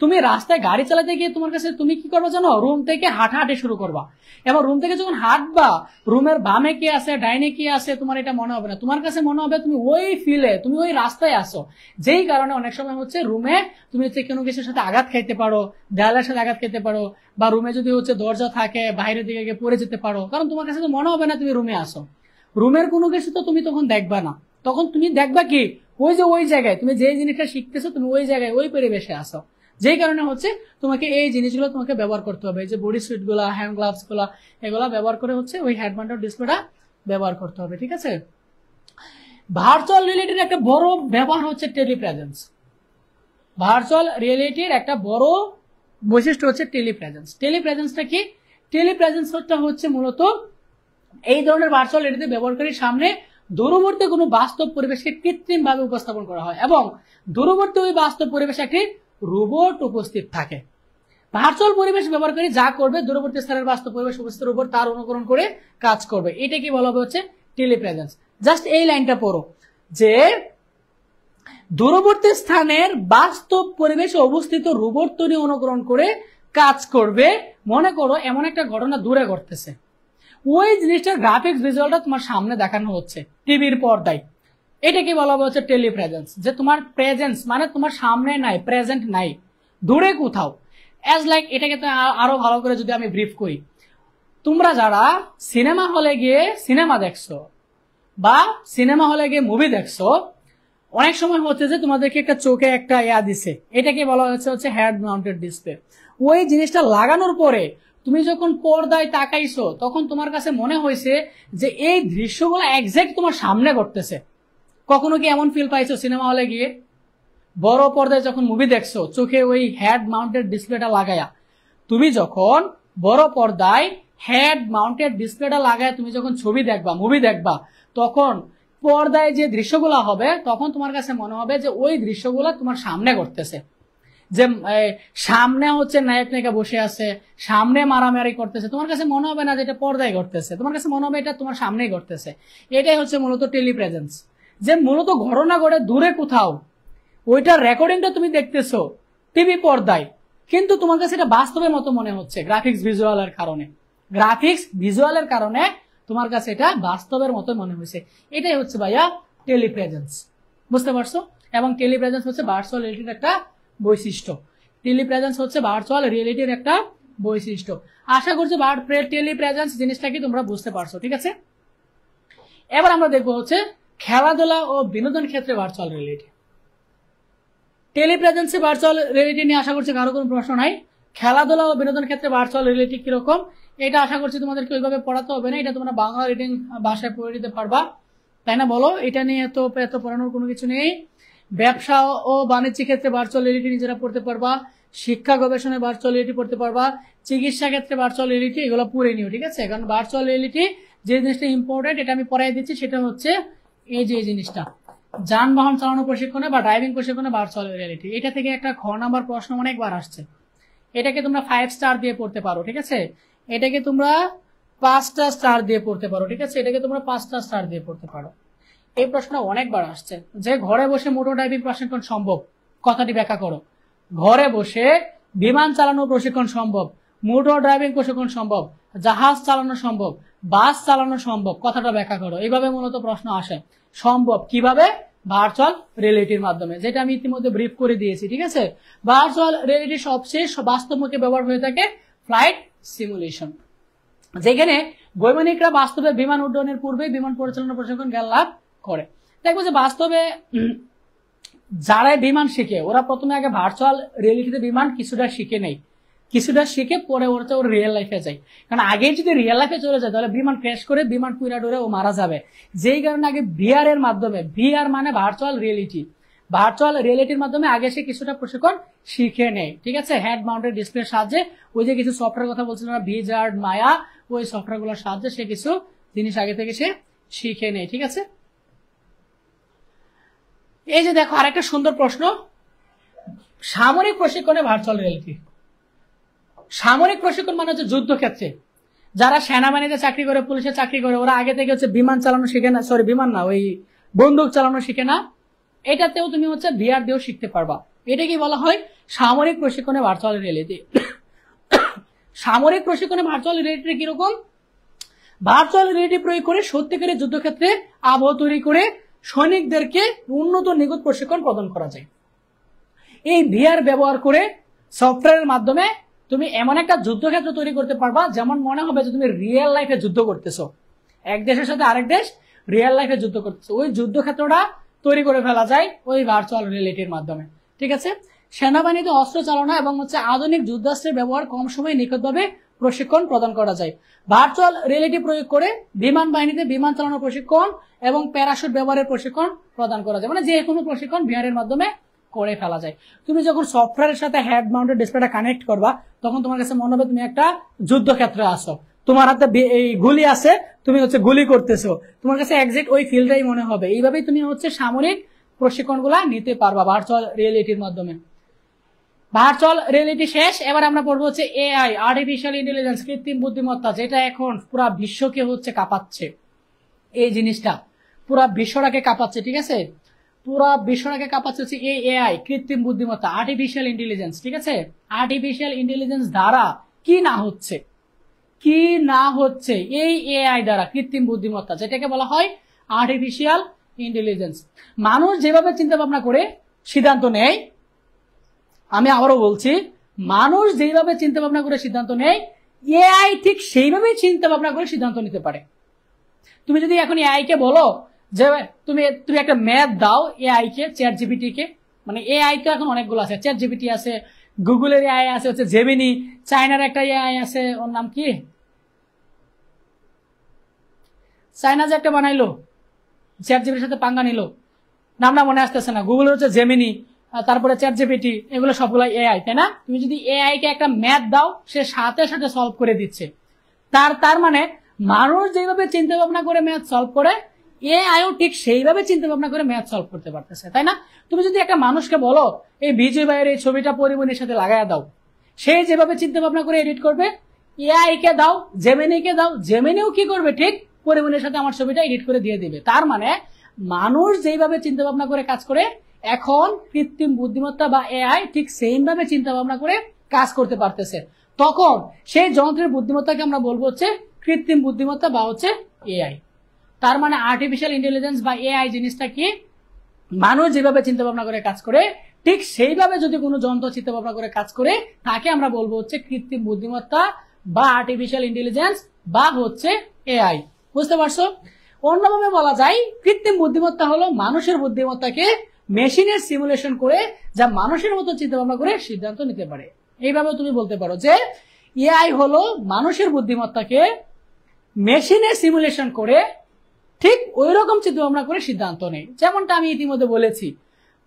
তুমি রাস্তায় গাড়ি চালাতে গিয়ে তোমার কাছে তুমি কি করবা জানো? রুম থেকে হাঁটাহাঁটি শুরু করবা, এবং রুম থেকে যখন হাঁটবা রুমের বামে কি আছে ডাইনে কি আছে তোমার এটা মনে হবে না। তোমার কাছে মনে হবে তুমি ওই ফিলে, তুমি ওই রাস্তায় আসো। যেই কারণে অনেক সময় হচ্ছে রুমে তুমি হচ্ছে কোনো কিছুর সাথে আঘাত খাইতে পারো, দেয়ালের সাথে আঘাত খেতে পারো, বা রুমে যদি হচ্ছে দরজা থাকে বাইরের দিকে গিয়ে পড়ে যেতে পারো, কারণ তোমার কাছে তো মনে হবে না তুমি রুমে আসো। রুমের কোনো কিছু তো তুমি তখন দেখবা না, তখন তুমি দেখবা কি ওই যে ওই জায়গায় তুমি যে জিনিসটা শিখতেছো তুমি ওই জায়গায় ওই পরিবেশে আসো। যেই কারণে হচ্ছে তোমাকে এই জিনিসগুলো তোমাকে ব্যবহার করতে হবে, এই যে বডি সুইট গুলা, হ্যান্ড গ্লাভস গুলা, এগুলা ব্যবহার করে হচ্ছে ওই হেড মাউন্টেড ডিসপ্লেটা ব্যবহার করতে হবে, ঠিক আছে। ভার্চুয়াল রিয়েলিটির একটা বড় ব্যবহার হচ্ছে টেলিপ্রেজেন্স। ভার্চুয়াল রিয়েলিটির একটা বড় বৈশিষ্ট্য হচ্ছে টেলিপ্রেজেন্স। টেলিপ্রেজেন্সটা কি? টেলিপ্রেজেন্সটা হচ্ছে মূলত এই ধরনের ভার্চুয়াল রিয়েলিটি ব্যবহারকারীর সামনে দূরবর্তী কোনো বাস্তব পরিবেশকে কৃত্রিমভাবে উপস্থাপন করা হয় এবং দূরবর্তী ওই বাস্তব পরিবেশে একটি রোবট উপস্থিত থাকে। ভার্চুয়াল পরিবেশ ব্যবহারকারী যা করবে দূরবর্তী স্থানের বাস্তব পরিবেশ উপস্থিতির উপর তার অনুকরণ করে কাজ করবে। এটা কি বলা হচ্ছে? টেলিপ্রেজেন্স। জাস্ট এই লাইনটা পড়ো যে দূরবর্তী স্থানের বাস্তব পরিবেশে অবস্থিত রোবট তৈরি অনুকরণ করে কাজ করবে। মনে করো এমন একটা ঘটনা দূরে ঘটতেছে, ওই জিনিসটার গ্রাফিক্স ভিজুয়ালটা তোমার সামনে দেখানো হচ্ছে টিভির পর্দায়। এটাকে বলা হচ্ছে টেলিপ্রেজেন্স, যে তোমার প্রেজেন্স মানে তোমার সামনে নাই, প্রেজেন্ট নাই, দূরে কোথাও। অ্যাজ লাইক এটাকে তো আরো ভালো করে যদি আমি ব্রিফ করি, তোমরা যারা সিনেমা হলে গিয়ে সিনেমা দেখছো বা সিনেমা হলে গিয়ে মুভি দেখছো, অনেক সময় হচ্ছে যে তোমাদেরকে একটা চোখে একটা দিছে, এটাকে বলা হচ্ছে হেড মাউন্টেড ডিসপ্লে। ওই জিনিসটা লাগানোর পরে তুমি যখন পর্দায় তাকাইছো তখন তোমার কাছে মনে হয়েছে যে এই দৃশ্যগুলো এক্সাক্ট তোমার সামনে ঘটতেছে। কখনো কি এমন ফিল পাইছো সিনেমা হলে গিয়ে? বড় পর্দায় যখন মুভি দেখছো চোখে ওই হেড মাউন্টেড ডিসপ্লেটা লাগায়া, তুমি যখন বড় পর্দায় হেড মাউন্টেড ডিসপ্লেটা লাগায় তুমি যখন ছবি দেখবা, মুভি দেখবা, তখন পর্দায় যে দৃশ্যগুলো হবে তখন তোমার কাছে মনে হবে যে ওই দৃশ্যগুলো তোমার সামনে ঘটতেছে। যে সামনে হচ্ছে নায়ক নায়িকা বসে আছে, সামনে মারামারি করতেছে, তোমার কাছে মনে হবে না যে এটা পর্দায় ঘটতেছে, তোমার কাছে মনে হবে এটা তোমার সামনেই ঘটতেছে। এটাই হচ্ছে মূলত টেলিপ্রেজেন্স, যে মূলত ঘটনা ঘটে দূরে কোথাও, ওইটার রেকর্ডিংটা তুমি দেখতেছো টিভি পর্দায়, কিন্তু তোমার কাছে এটা বাস্তবের মতো মনে হচ্ছে গ্রাফিক্স ভিজুয়ালের কারণে। গ্রাফিক্স ভিজুয়ালের কারণে তোমার কাছে এটা বাস্তবের মতো মনে হয়েছে। এটাই হচ্ছে ভাইয়া টেলিপ্রেজেন্স। বুঝতে পারছো? এবং টেলিপ্রেজেন্স হচ্ছে ভার্চুয়াল রিয়েলিটির একটা বৈশিষ্ট্য। টেলিপ্রেজেন্স হচ্ছে ভার্চুয়াল রিয়েলিটির একটা বৈশিষ্ট্য। আশা করছি টেলিপ্রেজেন্স জিনিসটা কি তোমরা বুঝতে পারছো। ঠিক আছে, এবার আমরা দেখবো হচ্ছে খেলাধুলা ও বিনোদন ক্ষেত্রে ভার্চুয়াল রিয়েলিটি। টেলিপ্রেজেন্সে ভার্চুয়াল রিয়েলিটি নিয়ে আশা করছি কারো কোনো প্রশ্ন নাই। খেলাধুলা ও বিনোদন ক্ষেত্রে ভার্চুয়াল রিয়েলিটি কিরকম, এটা আশা করছি তোমাদেরকে ওইভাবে পড়াতে হবে না, এটা তোমরা বাংলা রিডিং ভাষায় পড়ে নিতে পারবা, তাই না? বলো, এটা নিয়ে এত পড়ানোর কোনো কিছু নেই। ব্যবসা ও বাণিজ্য ক্ষেত্রে ভার্চুয়াল রিয়েলিটি নিজেরা পড়তে পারবা, শিক্ষা গবেষণায় ভার্চুয়াল রিয়েলিটি পড়তে পারবা, চিকিৎসা ক্ষেত্রে ভার্চুয়াল রিয়েলিটি, এগুলো পড়ে নিও। ঠিক আছে, কারণ ভার্চুয়াল রিয়েলিটি যে জিনিসটা ইম্পর্টেন্ট এটা আমি পড়াই দিচ্ছি, সেটা হচ্ছে এই যে জিনিসটা যানবাহন চালানো প্রশিক্ষণে বা ড্রাইভিং প্রশিক্ষণে ভার্চুয়াল রিয়েলিটি। এটা থেকে একটা খ নাম্বার প্রশ্ন অনেকবার আসছে, এটাকে তোমরা 5 স্টার দিয়ে পড়তে পারো। ঠিক আছে, এটাকে তোমরা 5টা স্টার দিয়ে পড়তে পারো। ঠিক আছে, এটাকে তোমরা 5টা স্টার দিয়ে পড়তে পারো। এই প্রশ্ন অনেকবার আসছে যে ঘরে বসে মোটর ড্রাইভিং প্রশিক্ষণ সম্ভব, কথাটি ব্যাখ্যা করো। ঘরে বসে বিমান চালানো প্রশিক্ষণ সম্ভব, মোটর ড্রাইভিং প্রশিক্ষণ সম্ভব, জাহাজ চালানো সম্ভব, বাস চালানো সম্ভব, কথাটা ব্যাখ্যা করো। এইভাবে মূলত প্রশ্ন আসে। সম্ভব কিভাবে? ভার্চুয়াল রিয়েলিটির মাধ্যমে, যেটা আমি ইতিমধ্যে ব্রিফ করে দিয়েছি। ঠিক আছে, ভার্চুয়াল রিয়েলিটি সবশেষ বাস্তবমুখী ব্যবহার হয়ে থাকে ফ্লাইট সিমুলেশন, যেখানে বৈমানিকরা বাস্তবে বিমান উড্ডয়নের পূর্বে বিমান পরিচালনা প্রশিক্ষণ জ্ঞান লাভ করে। দেখবো যে বাস্তবে যারা বিমান শিখে ওরা প্রথমে আগে ভার্চুয়াল রিয়েলিটিতে বিমান কিছুটা শিখে নেয়, কিছুটা শিখে পরে ওরা ওর রিয়েল লাইফে যায়। কারণ আগে যদি রিয়েল লাইফে চলে যায় তাহলে বিমান ক্র্যাশ করে বিমান পুরা ডুরে ও মারা যাবে। যেই কারণে আগে ভিআর এর মাধ্যমে, ভিআর মানে ভার্চুয়াল রিয়েলিটি, ভার্চুয়াল রিয়েলিটির মাধ্যমে আগে সে কিছুটা প্রশিক্ষণ শিখে নেয়। ঠিক আছে, হেড মাউন্টেড ডিসপ্লের সাহায্যে, ওই যে কিছু সফটওয়্যার কথা বলছিলাম ভিজার্ড, মায়া, ওই সফটওয়্যারগুলোর সাহায্যে সে কিছু জিনিস আগে থেকে সে শিখে নেয়। ঠিক আছে, এই যে দেখো আরেকটা সুন্দর প্রশ্ন, সামরিক প্রশিক্ষণে ভার্চুয়াল রিয়েলিটি। সামরিক প্রশিক্ষণ মানে হচ্ছে যুদ্ধক্ষেত্রে যারা সেনাবাহিনীতে চাকরি করে, পুলিশে চাকরি করে, ওরা আগে থেকে হচ্ছে বিমান চালানো শিখে না, সরি বিমান না, ওই বন্দুক চালানো শিখে না, এটাতেও তুমি হচ্ছে ভিআর দিয়েও শিখতে পারবা। এটা কি বলা হয়? সামরিক প্রশিক্ষণে ভার্চুয়াল রিয়েলিটি। সামরিক প্রশিক্ষণে ভার্চুয়াল রিয়েলিটি কিরকম? ভার্চুয়াল রিয়েলিটি প্রয়োগ করে সত্যিকারের যুদ্ধক্ষেত্রে আবহ তৈরি করে সৈনিকদেরকে উন্নত নিখুঁত প্রশিক্ষণ প্রদান করা যায়। এই ভিআর ব্যবহার করে সফটওয়্যারের মাধ্যমে তুমি এমন একটা যুদ্ধক্ষেত্র তৈরি করতে পারবা যেমন মনে হবে যে তুমি রিয়েল লাইফে যুদ্ধ করতেছো, এক দেশের সাথে আরেক দেশ রিয়েল লাইফে যুদ্ধ করতেছো। ওই যুদ্ধক্ষেত্রটা তৈরি করে ফেলা যায় ওই ভার্চুয়াল রিয়েলিটির মাধ্যমে। ঠিক আছে, সেনাবাহিনীতে অস্ত্র চালনা এবং হচ্ছে আধুনিক যুদ্ধাস্ত্রের ব্যবহার কম সময়ে নিখুঁতভাবে প্রশিক্ষণ প্রদান করা যায়। ভার্চুয়াল রিয়েলিটি প্রয়োগ করে বিমান বাহিনীতে বিমান চালানোর প্রশিক্ষণ এবং প্যারাশুট ব্যবহারের প্রশিক্ষণ প্রদান করা যায়। মানে যে কোনো প্রশিক্ষণ ভিআর এর মাধ্যমে করে ফেলা যায়। তুমি যখন সফটওয়্যারের সাথে হেড মাউন্টেড ডিসপ্লেটা কানেক্ট করবা তখন তোমার কাছে মনে হবে তুমি একটা যুদ্ধক্ষেত্রে আসো, তোমার হাতে এই গুলি আছে, তুমি হচ্ছে গুলি করতেছো, তোমার কাছে এক্সাক্ট ওই ফিল্ডটাই মনে হবে। এইভাবেই তুমি হচ্ছে সামরিক প্রশিক্ষণগুলা নিতে পারবা ভার্চুয়াল রিয়েলিটির মাধ্যমে। ভার্চুয়াল রিয়েলিটি শেষ, এবার আমরা পড়বো হচ্ছে এআই, আর্টিফিশিয়াল ইন্টেলিজেন্স, কৃত্রিম বুদ্ধিমত্তা, যেটা এখন পুরা বিশ্বকে হচ্ছে কাঁপাচ্ছে। এই জিনিসটা পুরা বিশ্বটাকে কাঁপাচ্ছে, ঠিক আছে, পুরা বিশ্বটাকে কাঁপাচ্ছে হচ্ছে এই এআই, কৃত্রিম বুদ্ধিমত্তা, আর্টিফিশিয়াল ইন্টেলিজেন্স, ঠিক আছে। আর্টিফিশিয়াল ইন্টেলিজেন্স দ্বারা কি না হচ্ছে, কি না হচ্ছে এই এআই দ্বারা, কৃত্রিম বুদ্ধিমত্তা যেটাকে বলা হয় আর্টিফিশিয়াল ইন্টেলিজেন্স। মানুষ যেভাবে চিন্তা ভাবনা করে সিদ্ধান্ত নেয়, আমি আবারও বলছি, মানুষ যেভাবে চিন্তা ভাবনা করে সিদ্ধান্ত নেয় এআই ঠিক সেইভাবেই চিন্তা ভাবনা করে সিদ্ধান্ত নিতে পারে। তুমি যদি এখন এআই কে বলো যে তুমি একটা ম্যাথ দাও এআই কে, চ্যাট জিপিটি কে, মানে এআই তো এখন অনেকগুলো আছে, চ্যাট জিপিটি আছে, গুগলের এআই আছে হচ্ছে জেমিনি, চায়নার একটা এআই আছে, ওর নাম কি, চায়না যে একটা বানাইলো চ্যাট জিপিটির সাথে পাঙ্গা নিল, নামটা মনে আসতেছে না, গুগলের হচ্ছে জেমিনি, তারপরে চ্যাট জিপিটি, এগুলো সবগুলো এআই, তাই না? তুমি যদি এআই কে একটা ম্যাথ দাও সে সাথে সাথে সলভ করে দিচ্ছে। তার মানে মানুষ যেভাবে চিন্তা ভাবনা করে ম্যাথ সলভ করে এআইও ঠিক সেইভাবে চিন্তা ভাবনা করে ম্যাথ সলভ করতে পারতেছে, তাই না? তুমি যদি একটা মানুষকে বলো এই বিজয় ভাইয়ের এই ছবিটা পরিবহনের সাথে লাগাইয়া দাও, সে যেভাবে চিন্তা ভাবনা করে এডিট করবে, এআই কে দাও, জেমিনি কে দাও, জেমিনিও কি করবে, ঠিক পরিবহনের সাথে আমার ছবিটা এডিট করে দিয়ে দিবে। তার মানে মানুষ যেভাবে চিন্তা ভাবনা করে কাজ করে, এখন কৃত্রিম বুদ্ধিমত্তা বা এআই ঠিক সেম ভাবে চিন্তা ভাবনা করে কাজ করতে পারতেছে। তখন সেই যন্ত্রের বুদ্ধিমত্তাকে আমরা বলবো হচ্ছে কৃত্রিম বুদ্ধিমত্তা বা হচ্ছে এআই। তার মানে আর্টিফিশিয়াল ইন্টেলিজেন্স বা এআই জিনিসটা কি, মানুষ যেভাবে চিন্তা ভাবনা করে কাজ করে ঠিক সেইভাবে যদি কোনো যন্ত্র চিন্তা ভাবনা করে কাজ করে তাকে আমরা বলবো হচ্ছে কৃত্রিম বুদ্ধিমত্তা বা আর্টিফিশিয়াল ইন্টেলিজেন্স বা হচ্ছে এআই। বুঝতে পারছো? অন্যভাবে বলা যায় কৃত্রিম বুদ্ধিমত্তা হলো মানুষের বুদ্ধিমত্তাকে মেশিনের সিমুলেশন করে যা মানুষের মতো চিন্তা ভাবনা করে সিদ্ধান্ত নিতে পারে। এইভাবে তুমি বলতে পারো যে এআই হলো মানুষের বুদ্ধিমত্তাকে মেশিনের সিমুলেশন করে ঠিক ওই রকম চিন্তা ভাবনা করে সিদ্ধান্ত নেয়। যেমনটা আমি ইতিমধ্যে বলেছি,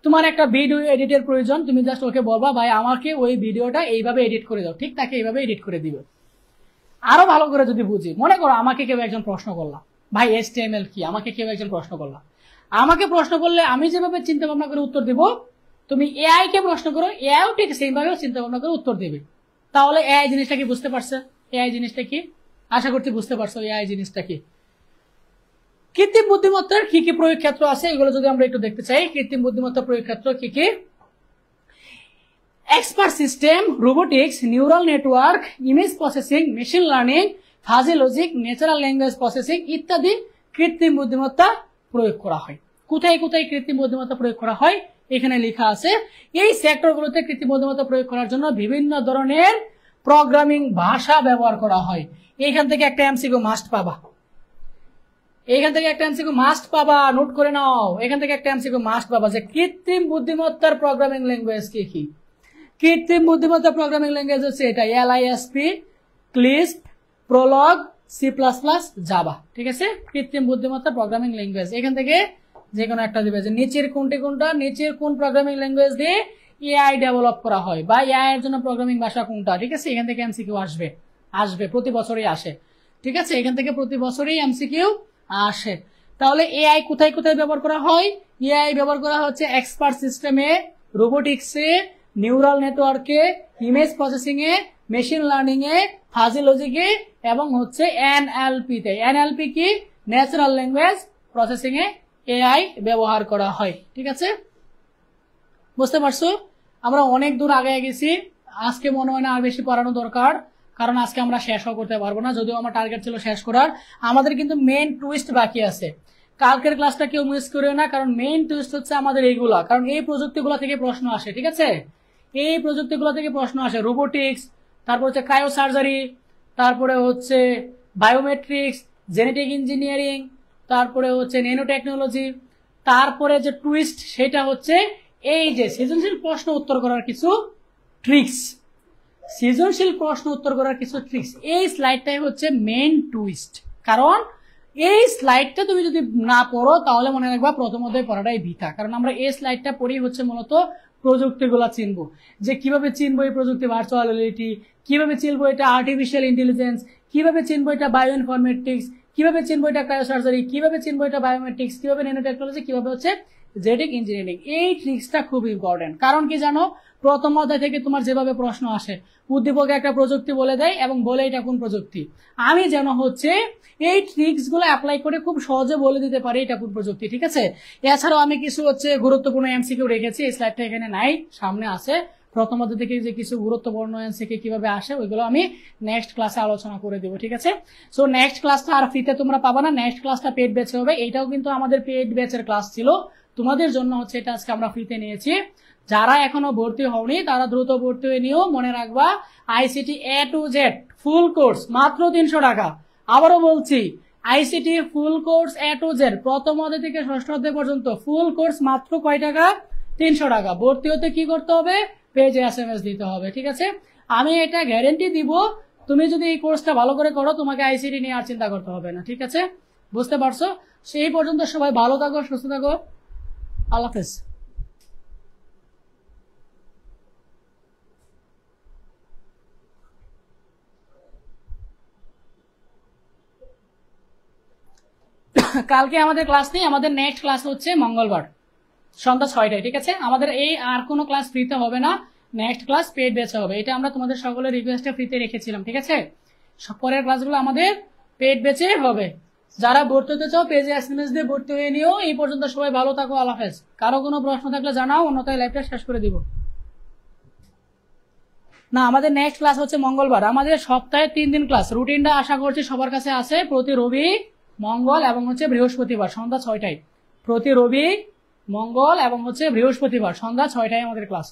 তোমার একটা ভিডিও এডিটের প্রয়োজন, তুমি জাস্ট ওকে বলবা ভাই আমাকে ওই ভিডিওটা এইভাবে এডিট করে দাও, ঠিক তাকে এইভাবে এডিট করে দিবে। আরো ভালো করে যদি বুঝি, মনে করো আমাকে কেউ একজন প্রশ্ন করলাম, ভাই HTML কি, আমাকে কেউ একজন প্রশ্ন করলাম, আমাকে প্রশ্ন করলে আমি যেভাবে চিন্তা ভাবনা করে উত্তর দেব, তুমি এআই কে প্রশ্ন করো, এআইও ঠিক সেইভাবে চিন্তা ভাবনা করে উত্তর দেবে। তাহলে এআই জিনিসটা কি বুঝতে পারছে? এআই জিনিসটা কি, আশা করছি বুঝতে পারছো এআই জিনিসটা কি। কৃত্রিম বুদ্ধিমত্তার কি কি প্রয়োগ ক্ষেত্র আছে এগুলো যদি আমরা একটু দেখতে চাই। কৃত্রিম বুদ্ধিমত্তা প্রয়োগ ক্ষেত্র কি কি? Expert system, robotics, neural network, image processing, machine learning, fuzzy logic, natural language processing ইত্যাদি কৃত্রিম বুদ্ধিমত্তা প্রয়োগ করা হয়। কোথায় কোথায় কৃত্রিম বুদ্ধিমত্তা প্রয়োগ করা হয় এখানে লেখা আছে। এই সেক্টরগুলোতে কৃত্রিম বুদ্ধিমত্তা প্রয়োগ করার জন্য বিভিন্ন ধরনের প্রোগ্রামিং ভাষা ব্যবহার করা হয়। এইখান থেকে একটা এমসিকিউ মাস্ট পাবা, এখান থেকে একটা এমসিকিউ মাস্ট পাবা, নোট করে নাও। এখান থেকে একটা এমসিকিউ মাস্ট পাবা যে কৃত্রিম বুদ্ধিমত্তার প্রোগ্রামিং ল্যাঙ্গুয়েজ কি কি। কৃত্রিম বুদ্ধিমত্তা প্রোগ্রামিং ল্যাঙ্গুয়েজ হচ্ছে এটা LISP, ক্লিস্প, প্রলগ, C++, জাভা। ঠিক আছে, কৃত্রিম বুদ্ধিমত্তা প্রোগ্রামিং ল্যাঙ্গুয়েজ। এখান থেকে যে কোনো একটা দিবে যে নিচের কোনটি কোনটা, নিচের কোন প্রোগ্রামিং ল্যাঙ্গুয়েজ দিয়ে এআই ডেভেলপ করা হয় বা এআই এর জন্য প্রোগ্রামিং ভাষা কোনটা। ঠিক আছে, এখান থেকে এমসিকিউ আসবে প্রতি বছরই আসে। ঠিক আছে, এখান থেকে প্রতি বছরই এমসিকিউ আসে। তাহলে এআই কোথায় কোথায় ব্যবহার করা হয়? এআই ব্যবহার করা হচ্ছে এক্সপার্ট সিস্টেমে, রোবোটিক্সে, নিউরাল নেটওয়ার্কে, ইমেজ প্রসেসিং এ, মেশিন লার্নিং এ, ফাজি লজিকে এবং হচ্ছে NLP তে। NLP কি? ন্যাচারাল ল্যাঙ্গুয়েজ প্রসেসিং এ এআই ব্যবহার করা হয়। ঠিক আছে, বুঝতে পারছো? আমরা অনেক দূর আগে গেছি, আজকে মনে হয় না আর বেশি পড়ানো দরকার, কারণ আজকে আমরা শেষও করতে পারবো না, যদিও আমার টার্গেট ছিল শেষ করার। আমাদের কিন্তু মেইন টুইস্ট বাকি আছে। কালকের ক্লাসটা কেউ মিস করিও না, কারণ মেইন টুইস্ট হচ্ছে আমাদের এইগুলা, কারণ এই প্রযুক্তিগুলো থেকে প্রশ্ন আসে। ঠিক আছে, এই প্রযুক্তিগুলো থেকে প্রশ্ন আসে। রোবোটিক্স, তারপর হচ্ছে ক্রায়ো সার্জারি, তারপরে হচ্ছে বায়োমেট্রিক্স, জেনেটিক ইঞ্জিনিয়ারিং, তারপরে হচ্ছে ন্যানো টেকনোলজি। তারপরে যে টুইস্ট সেটা হচ্ছে এই যে সৃজনশীল প্রশ্ন উত্তর করার কিছু ট্রিক্স, সৃজনশীল প্রশ্ন উত্তর করার কিছু ট্রিক্স। এই স্লাইডটাই হচ্ছে মেইন টুইস্ট, কারণ এই স্লাইডটা তুমি যদি না পড়ো তাহলে মনে রাখবা প্রথম অধ্যায় পড়াটাই বৃথা, কারণ আমরা এই স্লাইডটা পড়ি হচ্ছে মূলত প্রযুক্তিগুলো চিনবো, যে কিভাবে চিনবো এই প্রযুক্তি ভার্চুয়াল রিয়েলিটি, কিভাবে চিনবো এটা আর্টিফিশিয়াল ইন্টেলিজেন্স, কিভাবে চিনবো এটা বায়ো ইনফরমেটিক্স, কিভাবে চিনবো এটা ক্রায়োসার্জারি, কিভাবে চিনবো এটা বায়োমেট্রিক্স, কিভাবে ন্যানো টেকনোলজি, কিভাবে হচ্ছে জেনেটিক ইঞ্জিনিয়ারিং। এই ট্রিক্সটা খুব ইম্পর্টেন্ট। কারণ কি জানো, প্রথম অধ্যায় থেকে তোমার যেভাবে প্রশ্ন আসে, উদ্দীপকে একটা প্রযুক্তি বলে দেয় এবং বলে এটা কোন প্রযুক্তি, আমি যেন হচ্ছে এই ট্রিক্স গুলো অ্যাপ্লাই করে খুব সহজে বলে দিতে পারি এটা কোন প্রযুক্তি। ঠিক আছে, এছাড়াও আমি কিছু হচ্ছে গুরুত্বপূর্ণ এমসিকিউ রেখেছি, এই স্লাইডটা এখানে নাই, সামনে আছে। প্রথম অধ্যায় থেকে যে কিছু গুরুত্বপূর্ণ এমসিকিউ কিভাবে আসে ওইগুলো আমি নেক্সট ক্লাসে আলোচনা করে দেবো। ঠিক আছে, সো নেক্সট ক্লাসটা আর ফ্রিতে তোমরা পাবা না, নেক্সট ক্লাসটা পেড ব্যাচে হবে। এইটাও কিন্তু আমাদের পেড ব্যাচের ক্লাস ছিল, তোমাদের জন্য হচ্ছে এটা আজকে আমরা ফ্রিতে নিয়েছি। যারা এখনো ভর্তি হওনি তারা দ্রুত ভর্তি হয়ে নিও। মনে রাখবা ICT A to Z full course মাত্র 300 টাকা। আবারও বলছি, ICT full course A to Z প্রথম অধ্যায় থেকে ষষ্ঠ অধ্যায় পর্যন্ত ফুল কোর্স মাত্র কয় টাকা? 300 টাকা। ভর্তি হতে কি করতে হবে? পেজে এসএমএস দিতে হবে। ঠিক আছে, আমি এটা গ্যারেন্টি দিব, তুমি যদি এই কোর্সটা ভালো করে করো তোমাকে আইসিটি নিয়ে আর চিন্তা করতে হবে না। ঠিক আছে, বুঝতে পারছো? সেই পর্যন্ত সবাই ভালো থাকো, সুস্থ থাকো, আল্লাহ হাফেজ। কালকে আমাদের ক্লাস নেই, আমাদের নেক্সট ক্লাস হচ্ছে মঙ্গলবার সন্ধ্যা 6টায়। ঠিক আছে, আমাদের এই আর কোনো ক্লাস ফ্রিতে হবে না, নেক্সট ক্লাস পেড ব্যাচে হবে। এটা আমরা তোমাদের সকলের রিকোয়েস্টে ফ্রিতে রেখেছিলাম। ঠিক আছে, পরের ক্লাসগুলো আমাদের পেড ব্যাচে হবে। যারা ভর্তি হতে চাও পেজে এসএমএস দিয়ে ভর্তি হয়ে নিও। এই পর্যন্ত সবাই ভালো থাকো, আল্লাহ হাফেজ। কারো কোনো প্রশ্ন থাকলে জানাও, অন্যথায় লাইভটা শেষ করে দিব। না, আমাদের নেক্সট ক্লাস হচ্ছে মঙ্গলবার। আমাদের সপ্তাহে 3 দিন ক্লাস, রুটিনটা আশা করছি সবার কাছে আছে। প্রতি রবি, মঙ্গল এবং হচ্ছে বৃহস্পতিবার সন্ধ্যা 6টায়। প্রতি রবি, মঙ্গল এবং হচ্ছে বৃহস্পতিবার সন্ধ্যা 6টায় আমাদের ক্লাস।